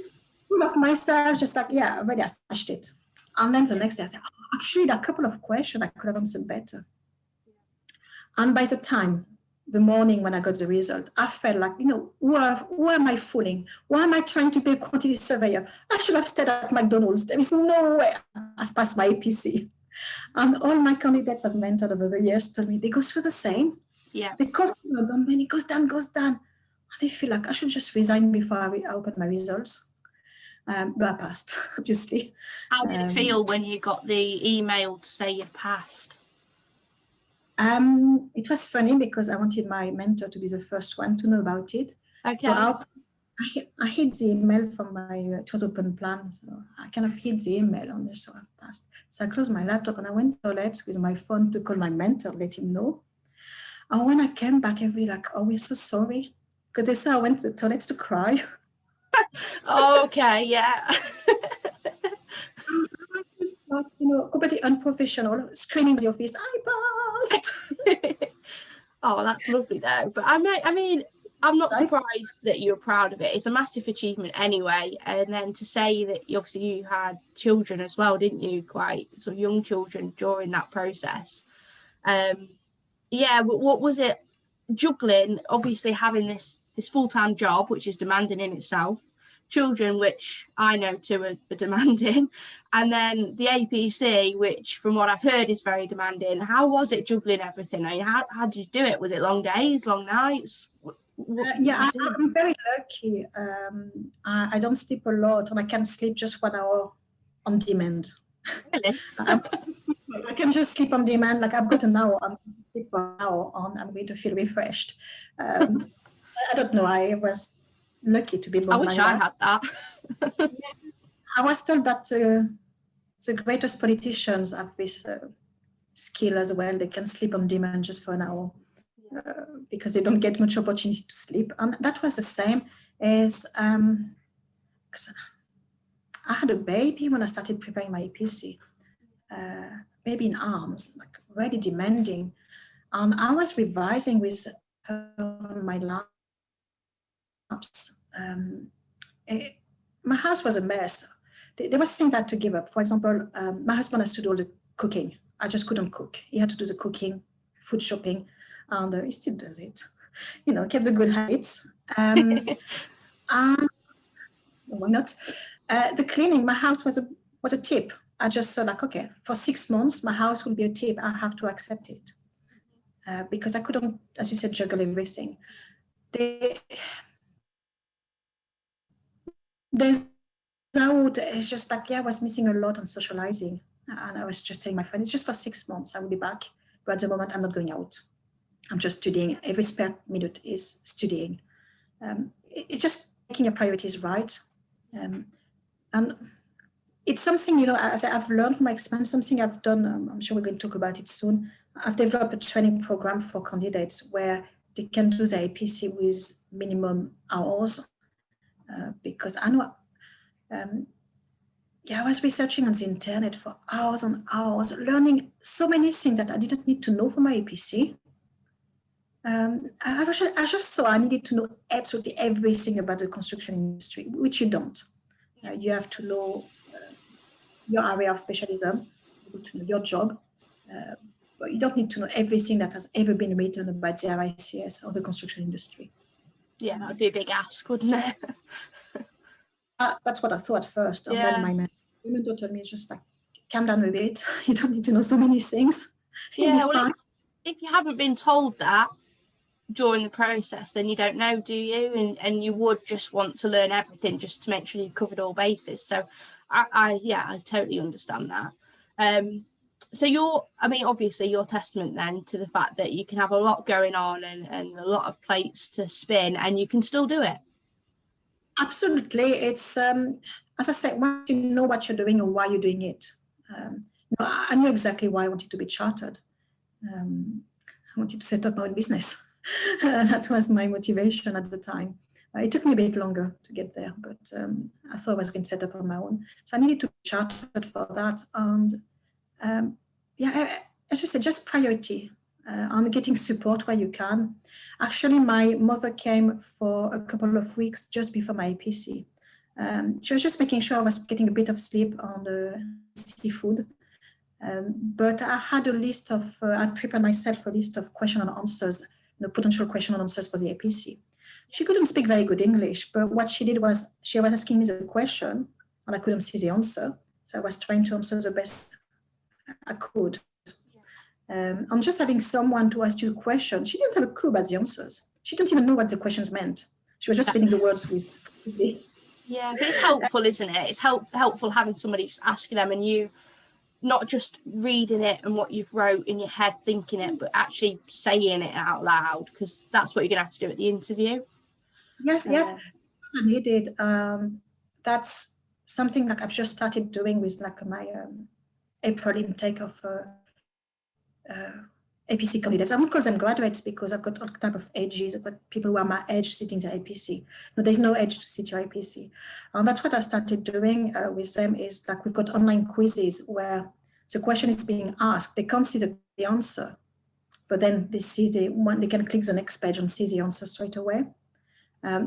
S2: Full of myself, just like, yeah, already I smashed it. And then the next day I said, oh, actually, there are a couple of questions I could have answered better. And by the time, the morning when I got the result, I felt like, you know, who am I fooling? Why am I trying to be a quantity surveyor? I should have stayed at McDonald's. There is no way I've passed my APC. And all my candidates I've mentored over the years told me they go through the same.
S1: Yeah.
S2: Because then it goes down. And I feel like I should just resign before I open my results. But I passed, obviously.
S1: How did it feel when you got the email to say you passed?
S2: It was funny because I wanted my mentor to be the first one to know about it.
S1: Okay.
S2: So I hid the email from my, it was open plan, so I kind of hid the email on there, so I've passed. So I closed my laptop and I went to the toilet with my phone to call my mentor, let him know. And when I came back, everybody like, oh, we're so sorry. Because they said I went to the toilet to cry.
S1: Okay, yeah.
S2: Like, you know, completely unprofessional, screaming in the office, I passed.
S1: Oh, that's lovely though. But I mean, I'm not surprised that you're proud of it. It's a massive achievement anyway. And then to say that obviously you had children as well, didn't you? Quite sort of young children during that process. Yeah, but what was it? Juggling, obviously having this full-time job, which is demanding in itself, children, which I know too are demanding, and then the APC, which from what I've heard is very demanding. How was it juggling everything? I mean, how did you do it? Was it long days, long nights?
S2: Yeah, I'm very lucky. I don't sleep a lot, and I can sleep just 1 hour on demand.
S1: Really?
S2: I can just sleep on demand. Like I've got an hour, I'm going to sleep for an hour on, I'm going to feel refreshed. I don't know, I was lucky to be born.
S1: I wish I had that.
S2: I was told that the greatest politicians have this skill as well. They can sleep on demand just for an hour because they don't get much opportunity to sleep. And that was the same as, because I had a baby when I started preparing my APC. Baby in arms, like really demanding. And I was revising with her on my laps. My house was a mess. There was things I had to give up. For example, my husband has to do all the cooking. I just couldn't cook. He had to do the cooking, food shopping, and he still does it. You know, kept the good habits. Why not? The cleaning, my house was a tip. I just said like, okay, for 6 months, my house will be a tip. I have to accept it because I couldn't, as you said, juggle everything. It's just like, yeah, I was missing a lot on socializing. And I was just telling my friend, it's just for 6 months, I will be back. But at the moment, I'm not going out. I'm just studying. Every spare minute is studying. It's just making your priorities right. And it's something, you know, as I've learned from my experience, something I've done, I'm sure we're going to talk about it soon. I've developed a training program for candidates where they can do their APC with minimum hours because I know, I was researching on the internet for hours and hours, learning so many things that I didn't need to know for my APC. I just saw I needed to know absolutely everything about the construction industry, which you don't. You have to know your area of specialism, to know your job, but you don't need to know everything that has ever been written about the RICS or the construction industry.
S1: Yeah, that would be a big ask, wouldn't it?
S2: That's what I thought at first. And
S1: Yeah.
S2: then my mentor told me, just like, calm down a bit. You don't need to know so many things.
S1: Yeah, well, if you haven't been told that during the process, then you don't know, do you? And you would just want to learn everything just to make sure you've covered all bases. So I totally understand that. So obviously you're testament then to the fact that you can have a lot going on and a lot of plates to spin and you can still do it.
S2: Absolutely. It's, as I said, once you know what you're doing and why you're doing it. I knew exactly why I wanted to be chartered. I wanted to set up my own business. That was my motivation at the time. It took me a bit longer to get there, but I thought I was going to set up on my own. So I needed to be chartered for that. And as you said, just priority on getting support where you can. Actually, my mother came for a couple of weeks just before my APC. She was just making sure I was getting a bit of sleep on the seafood. But I had a list of, I'd prepared myself a list of question and answers, potential question and answers for the APC. She couldn't speak very good English, but what she did was she was asking me the question and I couldn't see the answer. So I was trying to answer the best I could. And just having someone to ask you a question, she didn't have a clue about the answers. She didn't even know what the questions meant. She was just filling the words with.
S1: Yeah, but it's helpful, isn't it? It's helpful having somebody just asking them and you not just reading it and what you've wrote in your head, thinking it, but actually saying it out loud, because that's what you're going to have to do at the interview.
S2: Yes, yeah, I needed. That's something like I've just started doing with like my April intake of APC candidates. I won't call them graduates because I've got all type of ages. I've got people who are my age sitting their APC. No, there's no age to sit your APC. And that's what I started doing with them is like we've got online quizzes where the question is being asked. They can't see the answer, but then they see they can click the next page and see the answer straight away.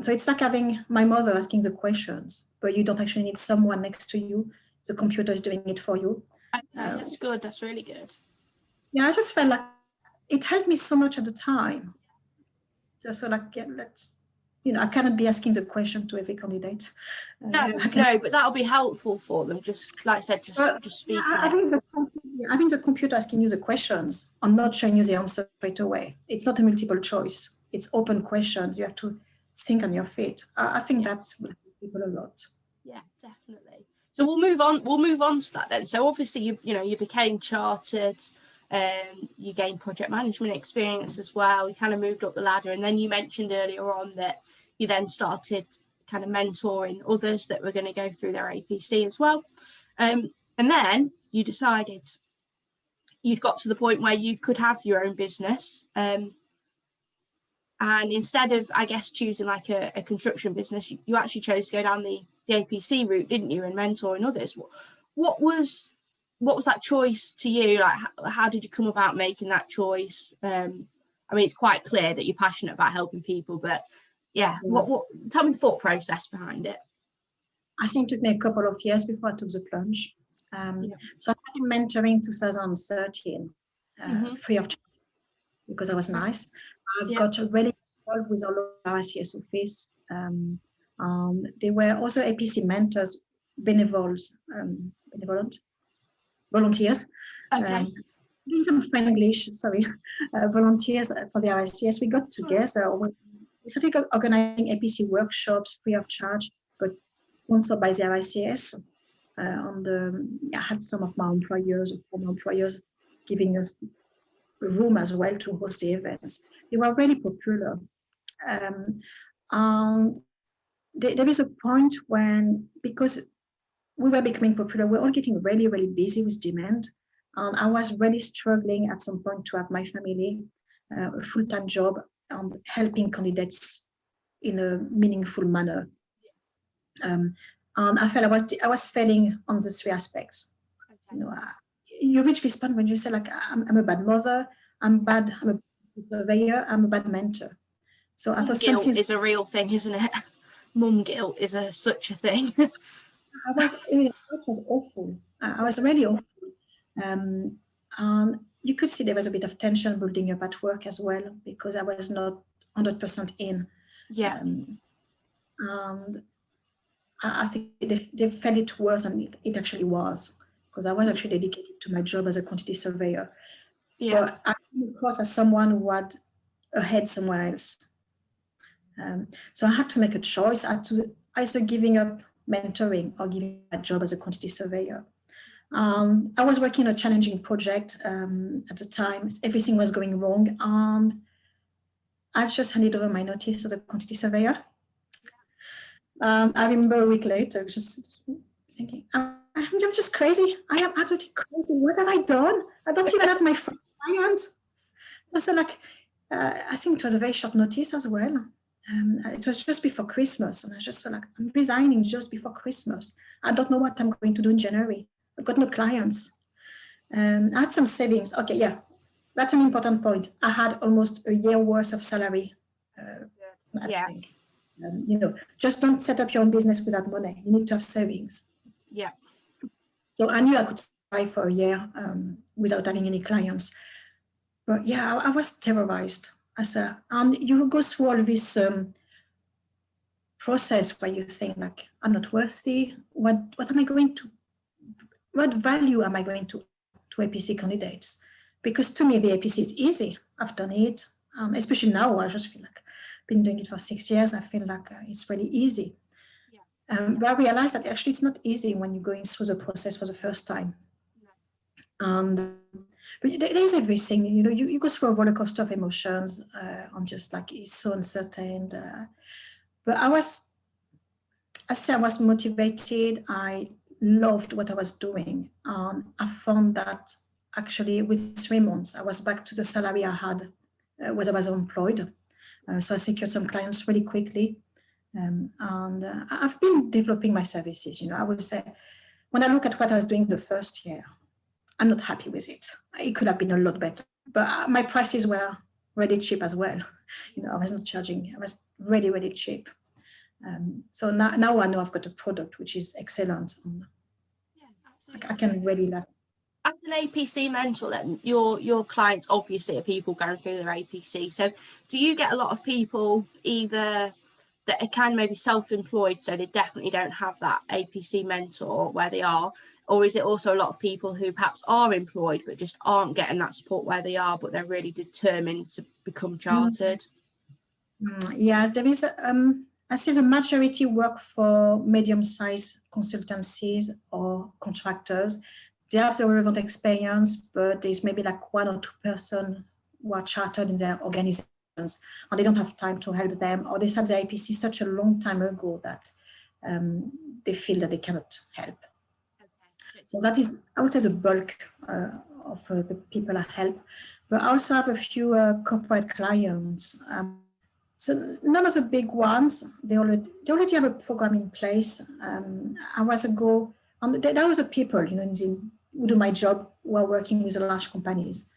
S2: So it's like having my mother asking the questions, but you don't actually need someone next to you. The computer is doing it for you.
S1: That's good. That's really good.
S2: Yeah, I just felt like it helped me so much at the time. Just so like, I cannot be asking the question to every candidate.
S1: No, but that'll be helpful for them. Just like I said, just speaking.
S2: Having the computer asking you the questions and not showing you the answer straight away. It's not a multiple choice. It's open questions. You have to think on your feet. I think that will help people a lot.
S1: Yeah, definitely. So we'll move on to that then. So obviously you became chartered. You gained project management experience as well. You kind of moved up the ladder, and then you mentioned earlier on that you then started kind of mentoring others that were going to go through their APC as well. And then you decided you'd got to the point where you could have your own business. And instead of, I guess, choosing like a construction business, you actually chose to go down the APC route, didn't you, and mentoring others. What was that choice to you? Like, how did you come about making that choice? It's quite clear that you're passionate about helping people, but what tell me the thought process behind it.
S2: I think it took me a couple of years before I took the plunge. So I started mentoring in 2013, free of charge, because I was nice. I got really involved with all of our RICS office. There were also APC mentors, benevolent volunteers.
S1: Okay.
S2: Doing some French, volunteers for the RICS. We got together. We started organizing APC workshops free of charge, but sponsored by the RICS. I had some of my employers or former employers giving us room as well to host the events. They were really popular. And there is a point when, because we were becoming popular, we're all getting really, really busy with demand. And I was really struggling at some point to have my family, a full-time job, and helping candidates in a meaningful manner. And I felt I was failing on the three aspects. Okay. You reach this point when you say, like, I'm a bad mother, I'm a surveyor, I'm a bad mentor. So I thought
S1: guilt is a real thing, isn't it? Mum guilt is such a thing.
S2: it was awful. I was really awful. And you could see there was a bit of tension building up at work as well because I was not 100% in.
S1: Yeah.
S2: And I think they felt it worse than it actually was because I was actually dedicated to my job as a quantity surveyor.
S1: Yeah.
S2: But I came across as someone who had ahead somewhere else. So I had to make a choice. I had to either giving up mentoring or giving a job as a quantity surveyor. I was working on a challenging project at the time. Everything was going wrong, and I just handed over my notice as a quantity surveyor. I remember a week later, just thinking, I'm just crazy. I am absolutely crazy. What have I done? I don't even have my first client. I said, I think it was a very short notice as well. It was just before Christmas, and I just felt like I'm resigning just before Christmas. I don't know what I'm going to do in January. I've got no clients. I had some savings. Okay, yeah, that's an important point. I had almost a year worth of salary.
S1: Yeah.
S2: Just don't set up your own business without money. You need to have savings.
S1: Yeah.
S2: So I knew I could survive for a year without having any clients. But yeah, I was terrorized. And you go through all this process where you think like, I'm not worthy. What value am I going to APC candidates? Because to me, the APC is easy. I've done it. Especially now, I just feel like I've been doing it for 6 years. I feel like it's really easy. Yeah. But I realized that actually it's not easy when you're going through the process for the first time. But there is everything, you go through a roller coaster of emotions. I'm just like, it's so uncertain. But I was motivated. I loved what I was doing. I found that actually with 3 months, I was back to the salary I had when I was employed. So I secured some clients really quickly. And I've been developing my services. I would say when I look at what I was doing the first year, I'm not happy with it. It could have been a lot better, but my prices were really cheap as well. I was not charging. I was really, really cheap. So now I know I've got a product which is excellent. I can really like.
S1: As an APC mentor, then your clients obviously are people going through their APC. So do you get a lot of people either that are kind of maybe self-employed, so they definitely don't have that APC mentor where they are, or is it also a lot of people who perhaps are employed but just aren't getting that support where they are, but they're really determined to become chartered?
S2: Yes, there is. I see the majority work for medium-sized consultancies or contractors. They have the relevant experience, but there's maybe like 1 or 2 persons who are chartered in their organizations, and they don't have time to help them, or they set the APC such a long time ago that they feel that they cannot help. Okay. So that is, I would say, the bulk of the people I help. But I also have a few corporate clients. So none of the big ones, they already have a program in place. I was ago, there was a people, who do my job who are working with the large companies.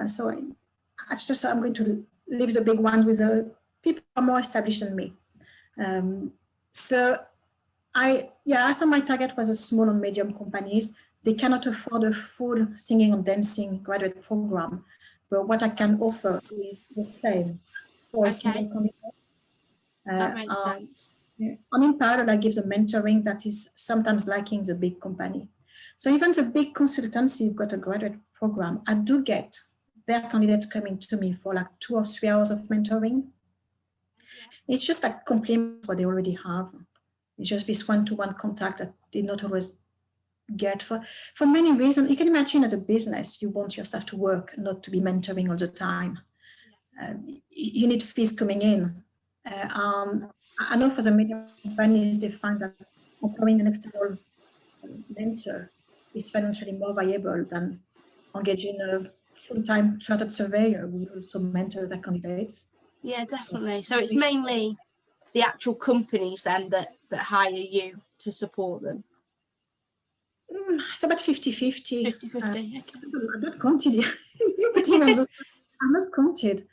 S2: So I'm going to leave the big ones with the people who are more established than me. So I thought my target was a small and medium companies. They cannot afford a full singing and dancing graduate program, but what I can offer is the same.
S1: Okay. That makes sense.
S2: And in parallel, I give the mentoring that is sometimes lacking the big company. So even the big consultancy, you've got a graduate program, I do get their candidates coming to me for like 2 or 3 hours of mentoring. It's just like complement what they already have. It's just this one-to-one contact that they not always get for many reasons. You can imagine as a business, you want your staff to work, not to be mentoring all the time. You need fees coming in. I know for the medium companies, they find that employing an external mentor is financially more viable than engaging a full-time chartered surveyor who will also mentor their candidates.
S1: Yeah, definitely. So it's mainly the actual companies then that hire you to support them.
S2: It's about 50-50.
S1: 50-50, okay.
S2: I'm not counted. I'm not counted.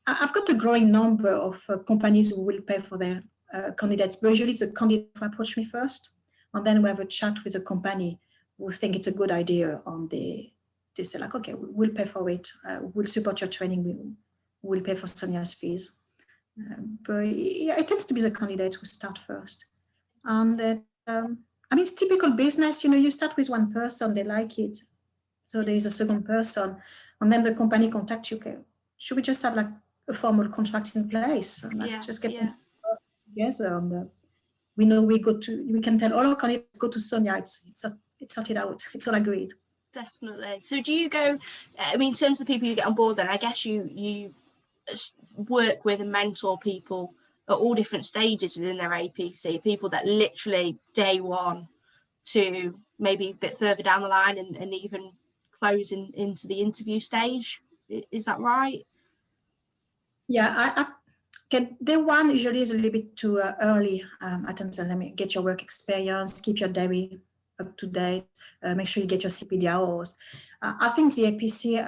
S2: I've got a growing number of companies who will pay for their candidates, but usually it's a candidate who approach me first. And then we have a chat with a company who think it's a good idea, and they say like, okay, we'll pay for it. We'll support your training. We'll pay for Sonia's fees. But yeah, it tends to be the candidates who start first. And I mean, it's typical business, you start with one person, they like it. So there is a second person, and then the company contacts you. Okay, should we just have like a formal contract in place? And like just get some together. And we know we can tell all our candidates go to Sonia. It's sorted out. It's all agreed.
S1: Definitely. So do you go, I mean, in terms of people you get on board, then I guess you work with and mentor people at all different stages within their APC, people that literally day one to maybe a bit further down the line and even closing into the interview stage. Is that right?
S2: Yeah, I day one usually is a little bit too early. I tell them, get your work experience, keep your diary up to date, make sure you get your CPD hours. I think the APC,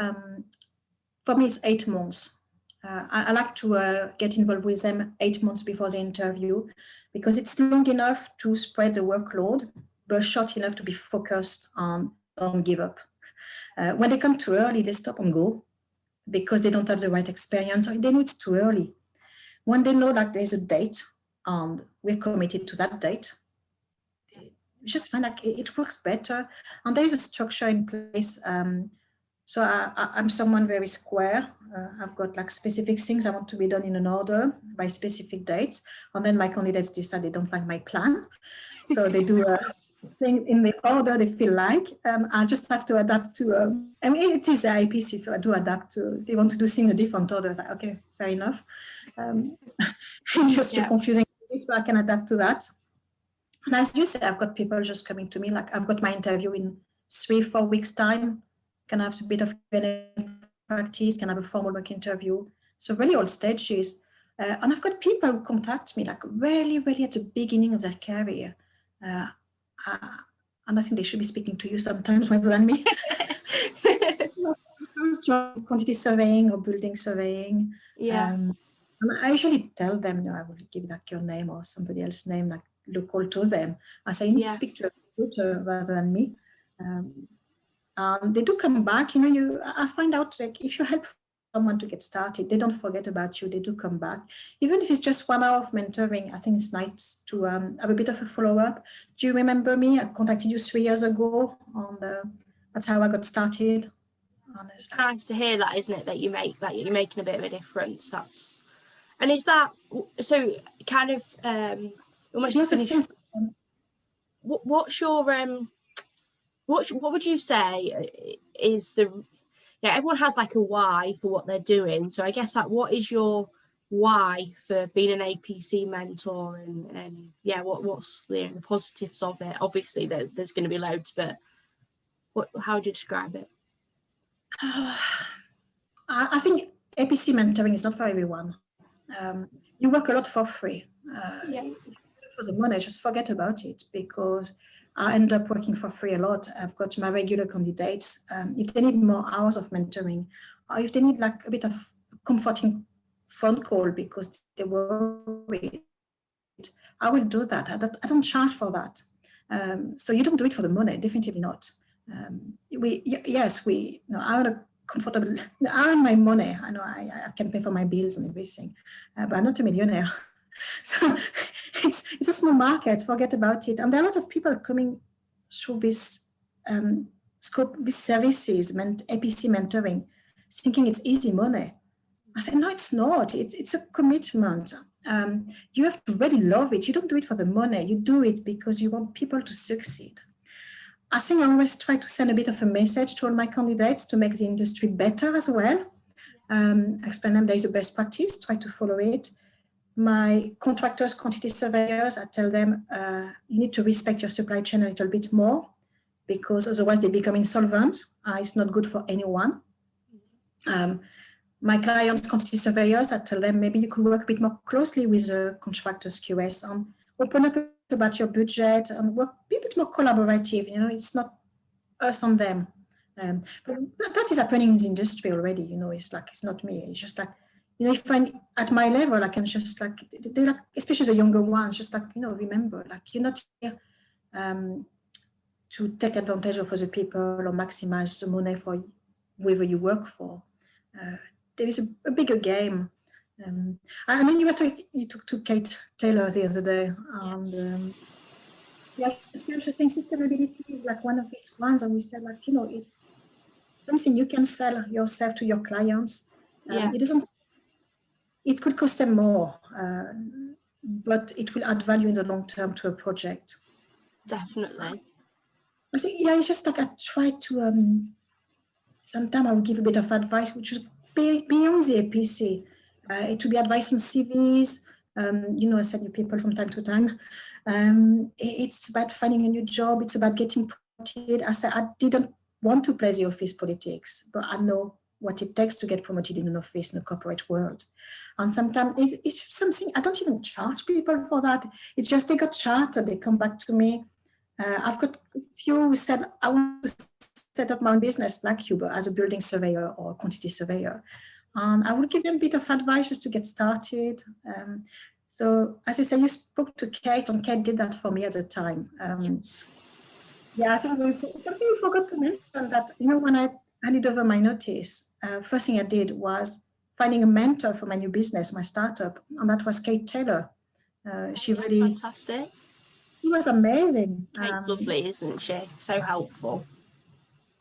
S2: for me, it's 8 months. I like to get involved with them 8 months before the interview, because it's long enough to spread the workload, but short enough to be focused on, don't give up. When they come too early, they stop and go because they don't have the right experience, or they know it's too early. When they know that there's a date and we're committed to that date, you just find like it works better, and there is a structure in place. So I'm someone very square. I've got like specific things I want to be done in an order by specific dates, and then my candidates decide they don't like my plan, so they do a thing in the order they feel like. I just have to adapt to. I mean, it is the IPC, so I do adapt to. They want to do things in a different order. Like, okay, fair enough. Just too confusing, but I can adapt to that. And as you say, I've got people just coming to me, like I've got my interview in 3-4 weeks time. Can have a bit of practice, can have a formal work interview. So really all stages. And I've got people who contact me like really, really at the beginning of their career. And I think they should be speaking to you sometimes rather than me. Quantity surveying or building surveying. And I usually tell them, I will give like your name or somebody else's name, like local to them. I say, you need to speak to a recruiter rather than me. They do come back, I find out like if you help someone to get started, they don't forget about you, they do come back. Even if it's just 1 hour of mentoring, I think it's nice to have a bit of a follow-up. Do you remember me? I contacted you 3 years ago, and that's how I got started.
S1: It's nice to hear that, isn't it, that you're making a bit of a difference. And is that, so kind of almost to finish, what's your, what would you say is the, everyone has like a why for what they're doing. So I guess like, what is your why for being an APC mentor, and what's the positives of it? Obviously there's going to be loads, but how would you describe it?
S2: I think APC mentoring is not for everyone. You work a lot for free. For the money, just forget about it, because I end up working for free a lot. I've got my regular candidates. If they need more hours of mentoring, or if they need like a bit of comforting phone call because they worried, I will do that. I don't charge for that. So you don't do it for the money, definitely not. I want a comfortable, I earn my money. I know I can pay for my bills and everything, but I'm not a millionaire. So it's a small market, forget about it. And there are a lot of people coming through this scope, these services, APC mentoring, thinking it's easy money. I said, no, it's not. It's a commitment. You have to really love it. You don't do it for the money. You do it because you want people to succeed. I think I always try to send a bit of a message to all my candidates to make the industry better as well. Explain them there is a best practice, try to follow it. My contractors, quantity surveyors, I tell them you need to respect your supply chain a little bit more, because otherwise they become insolvent. It's not good for anyone. My clients, quantity surveyors, I tell them maybe you could work a bit more closely with the contractors QS and open up about your budget and be a bit more collaborative. It's not us on them. But that is happening in the industry already. It's like, it's not me. It's just like, if I'm at my level, I can just like, especially the younger ones, just like, remember, like, you're not here to take advantage of other people or maximize the money for whoever you work for. There is a bigger game. I mean, you talked to Kate Taylor the other day, and yeah, she was saying sustainability is like one of these ones, and we said, like, you know, it's something you can sell yourself to your clients. It could cost them more, but it will add value in the long term to a project.
S1: Definitely.
S2: I think, yeah, it's just like I try to, sometimes I will give a bit of advice, which is beyond the APC. It will be advice on CVs, you know, I send you people from time to time. It's about finding a new job. It's about getting promoted. I said, I didn't want to play the office politics, but I know what it takes to get promoted in an office in the corporate world. And sometimes it's something, I don't even charge people for that. It's just they got chartered, they come back to me. I've got a few who said, I want to set up my own business like you, but as a building surveyor or a quantity surveyor. I will give them a bit of advice just to get started. So as you said, you spoke to Kate, and Kate did that for me at the time. Yeah, I think something we forgot to mention that, you know, when I handed over my notice, first thing I did was finding a mentor for my new business, my startup, and that was Kate Taylor. She really
S1: fantastic.
S2: She was amazing.
S1: Kate's lovely, isn't she? So helpful.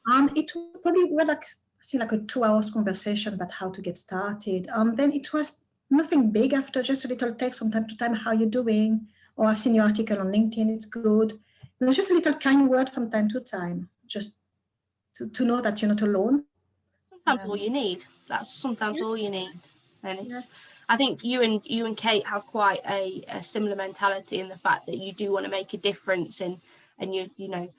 S2: And it was probably like a 2 hours conversation about how to get started. Then it was nothing big after, just a little text from time to time, how you're doing, or I've seen your article on LinkedIn, it's good. You know, just a little kind word from time to time, just to know that you're not alone.
S1: Sometimes all you need. That's sometimes all you need. And it's, I think you and Kate have quite a similar mentality in the fact that you do want to make a difference, and you know,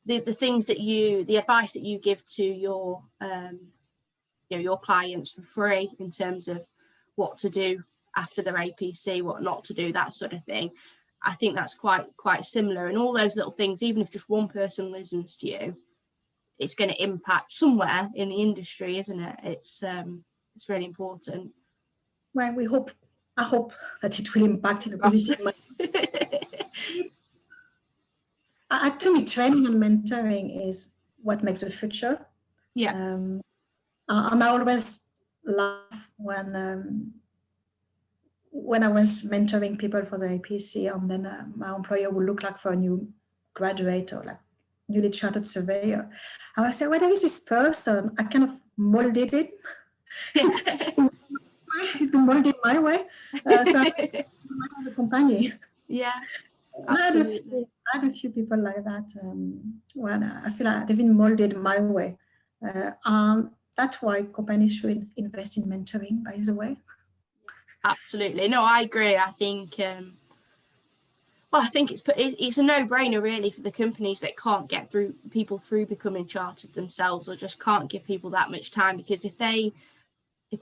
S1: the things that the advice that you give to your you know, your clients for free in terms of what to do after their APC, what not to do, that sort of thing. I think that's quite similar. And all those little things, even if just one person listens to you, it's going to impact somewhere in the industry, isn't it? It's really important.
S2: Well, I hope that it will impact in a positive way. Actually, training and mentoring is what makes the future.
S1: Yeah.
S2: And I always laugh when I was mentoring people for the APC, and then my employer would look like for a new graduate or like newly chartered surveyor. I would say, well, there is this person, I kind of molded it. He's been molded my way. So I was a companion.
S1: Yeah.
S2: I had a few people like that. I feel like they've been molded my way. That's why companies should invest in mentoring, by the way.
S1: Absolutely. No, I agree. I think I think it's a no-brainer really for the companies that can't get people through becoming chartered themselves, or just can't give people that much time, because if they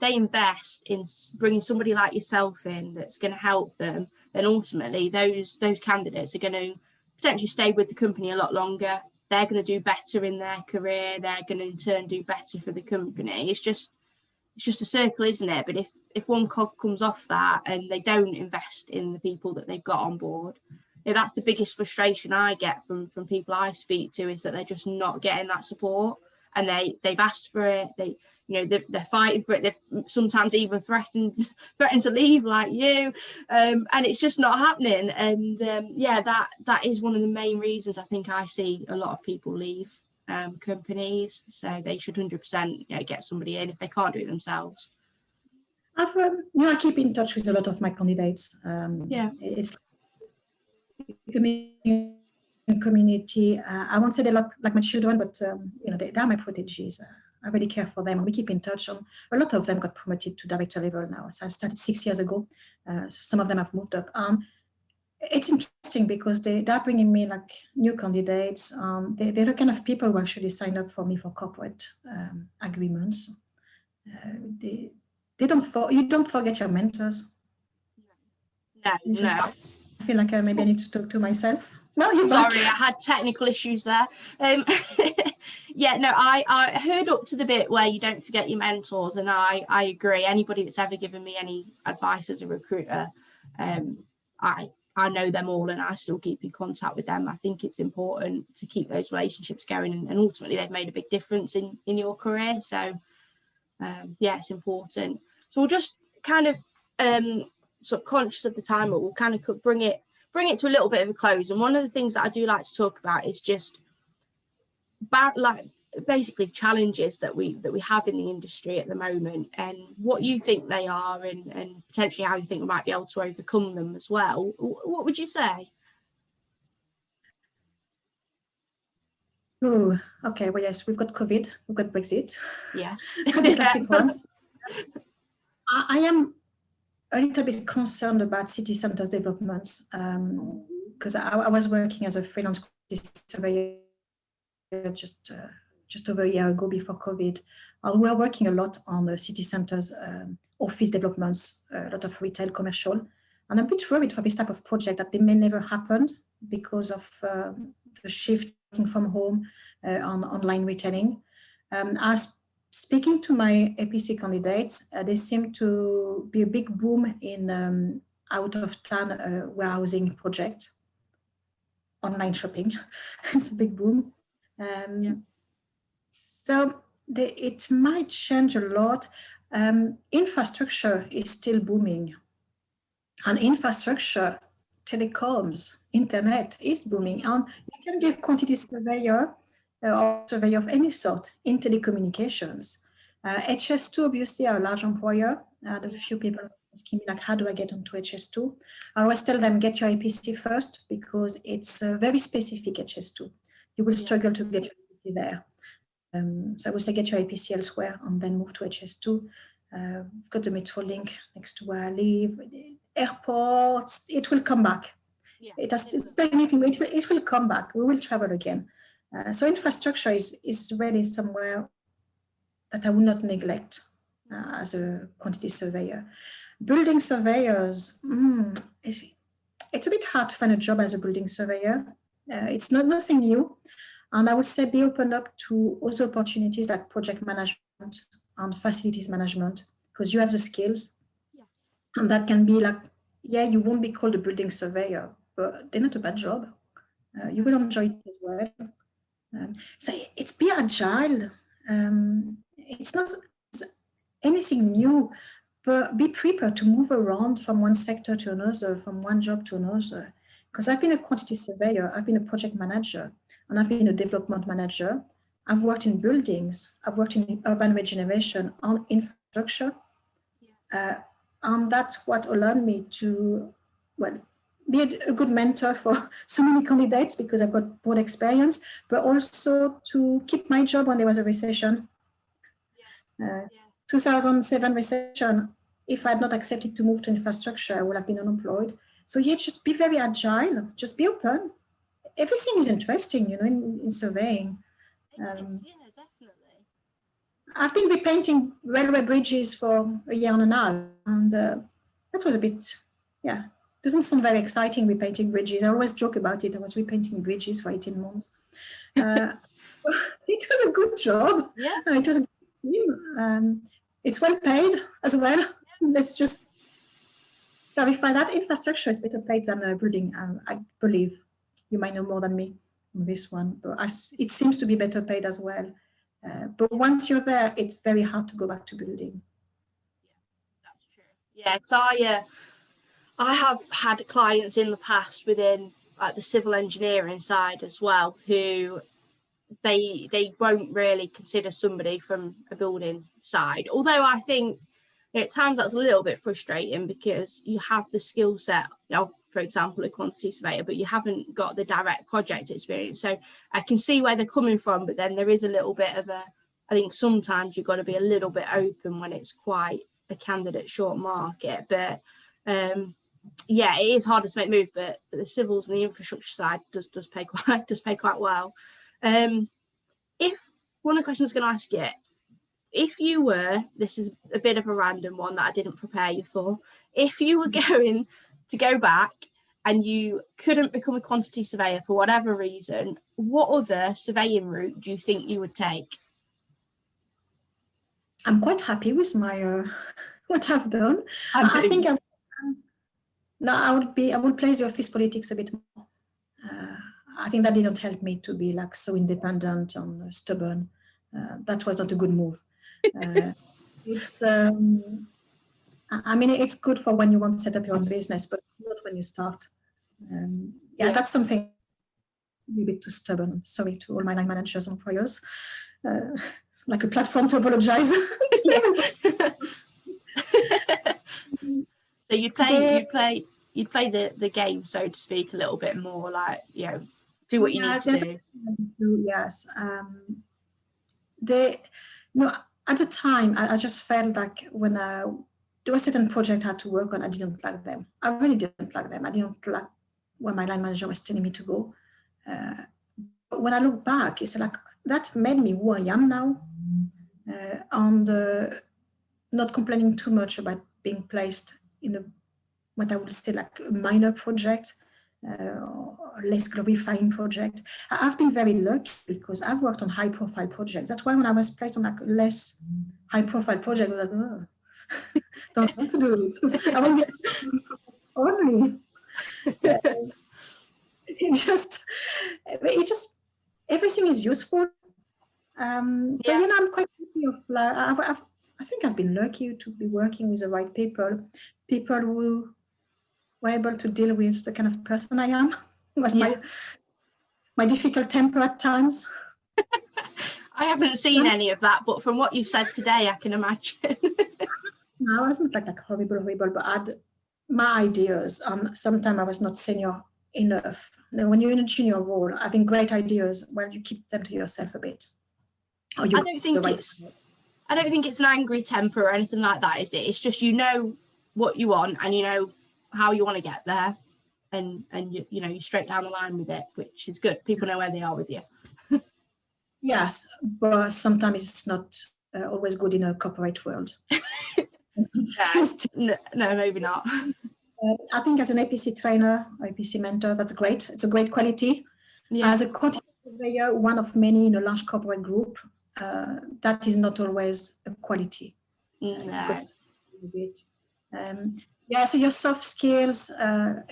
S1: invest in bringing somebody like yourself in that's going to help them, then ultimately those candidates are going to potentially stay with the company a lot longer. They're going to do better in their career. They're going to in turn do better for the company. It's just a circle, isn't it? But if one cog comes off that and they don't invest in the people that they've got on board, you know, that's the biggest frustration I get from people I speak to, is that they're just not getting that support, and they've asked for it. They're fighting for it. They've sometimes even threatened to leave, like you, and it's just not happening. And that is one of the main reasons I think I see a lot of people leave companies. So they should 100% get somebody in if they can't do it themselves.
S2: I keep in touch with a lot of my candidates. It's community. I won't say they're like my children, but they are my proteges. I really care for them, and we keep in touch. A lot of them got promoted to director level now. So I started 6 years ago. So some of them have moved up. It's interesting because they are bringing me like new candidates. They're the kind of people who actually sign up for me for corporate agreements. You don't forget your mentors.
S1: No.
S2: I feel like maybe I need to talk to myself. No, you're
S1: sorry,
S2: back.
S1: I had technical issues there. I heard up to the bit where you don't forget your mentors, and I agree. Anybody that's ever given me any advice as a recruiter, I I know them all and I still keep in contact with them. I think it's important to keep those relationships going, and ultimately they've made a big difference in your career. So yeah, it's important. So we'll just kind of sort of conscious of the time, but we'll kind of bring it to a little bit of a close. And one of the things that I do like to talk about is just like basically challenges that we have in the industry at the moment, and what you think they are, and potentially how you think we might be able to overcome them as well. What would you say?
S2: Oh, okay. Well, yes, we've got COVID, we've got Brexit.
S1: Yes.
S2: The classic ones. I am a little bit concerned about city centres developments, because I was working as a freelance surveyor just over a year ago before COVID. We are working a lot on the city centres, office developments, a lot of retail, commercial, and I'm a bit worried for this type of project that they may never happen because of the shift working from home, on online retailing. I was speaking to my APC candidates. There seem to be a big boom in out of town warehousing project, online shopping. It's a big boom. So it might change a lot. Infrastructure is still booming, and infrastructure, telecoms, internet is booming. And you can be a quantity surveyor or surveyor of any sort in telecommunications. HS2 obviously are a large employer. A few people asking me, like, how do I get onto HS2? I always tell them, get your APC first, because it's a very specific HS2. You will struggle to get your APC there. So I would say get your APC elsewhere and then move to HS2. We've got the metro link next to where I live. Airports, it will come back. It's stagnating, it will come back. We will travel again. So infrastructure is really somewhere that I will not neglect as a quantity surveyor. Building surveyors, it's a bit hard to find a job as a building surveyor. It's nothing new. And I would say be open up to other opportunities like project management and facilities management, because you have the skills. And that can be like, you won't be called a building surveyor, but they're not a bad job. You will enjoy it as well. So it's be agile. It's not anything new, but be prepared to move around from one sector to another, from one job to another. Because I've been a quantity surveyor, I've been a project manager, and I've been a development manager. I've worked in buildings, I've worked in urban regeneration on infrastructure. And that's what allowed me to, be a good mentor for so many candidates, because I've got broad experience, but also to keep my job when there was a recession. 2007 recession, if I had not accepted to move to infrastructure, I would have been unemployed. So just be very agile, just be open. Everything is interesting, in surveying.
S1: Definitely.
S2: I've been repainting railway bridges for a year and a half, and that was a bit, doesn't sound very exciting, repainting bridges. I always joke about it. I was repainting bridges for 18 months. It was a good job. It was a good team. It's well paid as well. Let's just clarify that. Infrastructure is better paid than building. I believe you might know more than me on this one, but it seems to be better paid as well. But once you're there, it's very hard to go back to building.
S1: That's true. Yeah, because I have had clients in the past within the civil engineering side as well, who they won't really consider somebody from a building side. Although I think at times that's a little bit frustrating, because you have the skill set of, for example, a quantity surveyor, but you haven't got the direct project experience. So I can see where they're coming from, but then there is a little bit of I think sometimes you've got to be a little bit open when it's quite a candidate short market. But it is harder to make moves, but the civils and the infrastructure side does pay quite well. If one of the questions I was going to ask you, if you were, this is a bit of a random one that I didn't prepare you for, if you were going to go back and you couldn't become a quantity surveyor for whatever reason, what other surveying route do you think you would take?
S2: I'm quite happy with my what I've done. I think No, I would place the office politics a bit more. I think that didn't help me to be like so independent and stubborn. That was not a good move. It's, I mean, it's good for when you want to set up your own business, but not when you start. That's something a bit too stubborn. Sorry to all my line managers and employers. It's like a platform to apologize.
S1: So you'd play the game, so to speak, a little bit more, like, you know, do what you need to do.
S2: Yes. At the time, I just felt like when there was a certain project I had to work on, I didn't like them. I really didn't like them. I didn't like where my line manager was telling me to go. But when I look back, it's like that made me who I am now, and not complaining too much about being placed in what I would say like a minor project, or less glorifying project. I've been very lucky because I've worked on high profile projects. That's why when I was placed on like a less high profile project, I was like, oh, don't want to do it. I want to only. It just everything is useful. So I'm quite happy of like I think I've been lucky to be working with the right people who were able to deal with the kind of person I am. Was my difficult temper at times.
S1: I haven't seen any of that, but from what you've said today, I can imagine.
S2: No, I wasn't like horrible, but I had my ideas. Sometimes I was not senior enough. Now, when you're in a junior role, having great ideas, well, you keep them to yourself a bit.
S1: I don't think it's an angry temper or anything like that, is it? It's just, you know what you want and you know how you want to get there, and you know, you're straight down the line with it, which is good. People know where they are with you.
S2: Yes, but sometimes it's not always good in a corporate world.
S1: No, maybe not.
S2: I think as an APC trainer, APC mentor, that's great. It's a great quality. As a quantity surveyor, one of many in a large corporate group, that is not always a quality.
S1: No.
S2: So your soft skills, I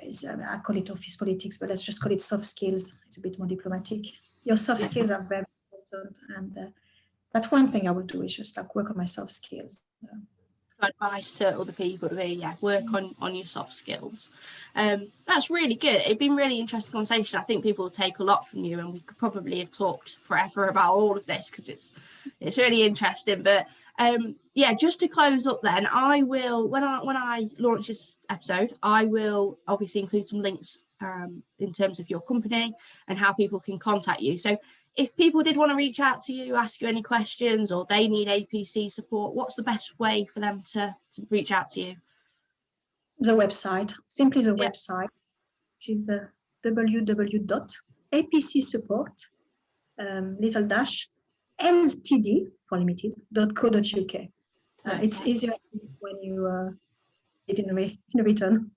S2: call it office politics, but let's just call it soft skills. It's a bit more diplomatic. Your soft skills are very important, and that's one thing I will do, is just like work on my soft skills.
S1: Advice to other people there, work on your soft skills. That's really good. It's been really interesting conversation. I think people will take a lot from you, and we could probably have talked forever about all of this because it's really interesting. But just to close up then, I will, when I launch this episode, I will obviously include some links in terms of your company and how people can contact you. So if people did want to reach out to you, ask you any questions, or they need APC support, what's the best way for them to reach out to you?
S2: The website, simply the website, which is www.apcsupport, -ltd for limited.co.uk. It's easier when you it in return.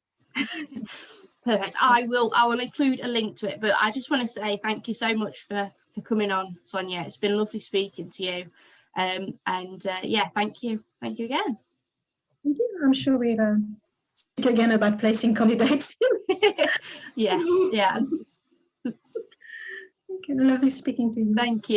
S1: Perfect. I will include a link to it, but I just want to say thank you so much for coming on, Sonia. It's been lovely speaking to you. Thank you again.
S2: Thank you. I'm sure we'll speak again about placing candidates.
S1: Yes, yeah.
S2: Okay, lovely speaking to you.
S1: Thank you.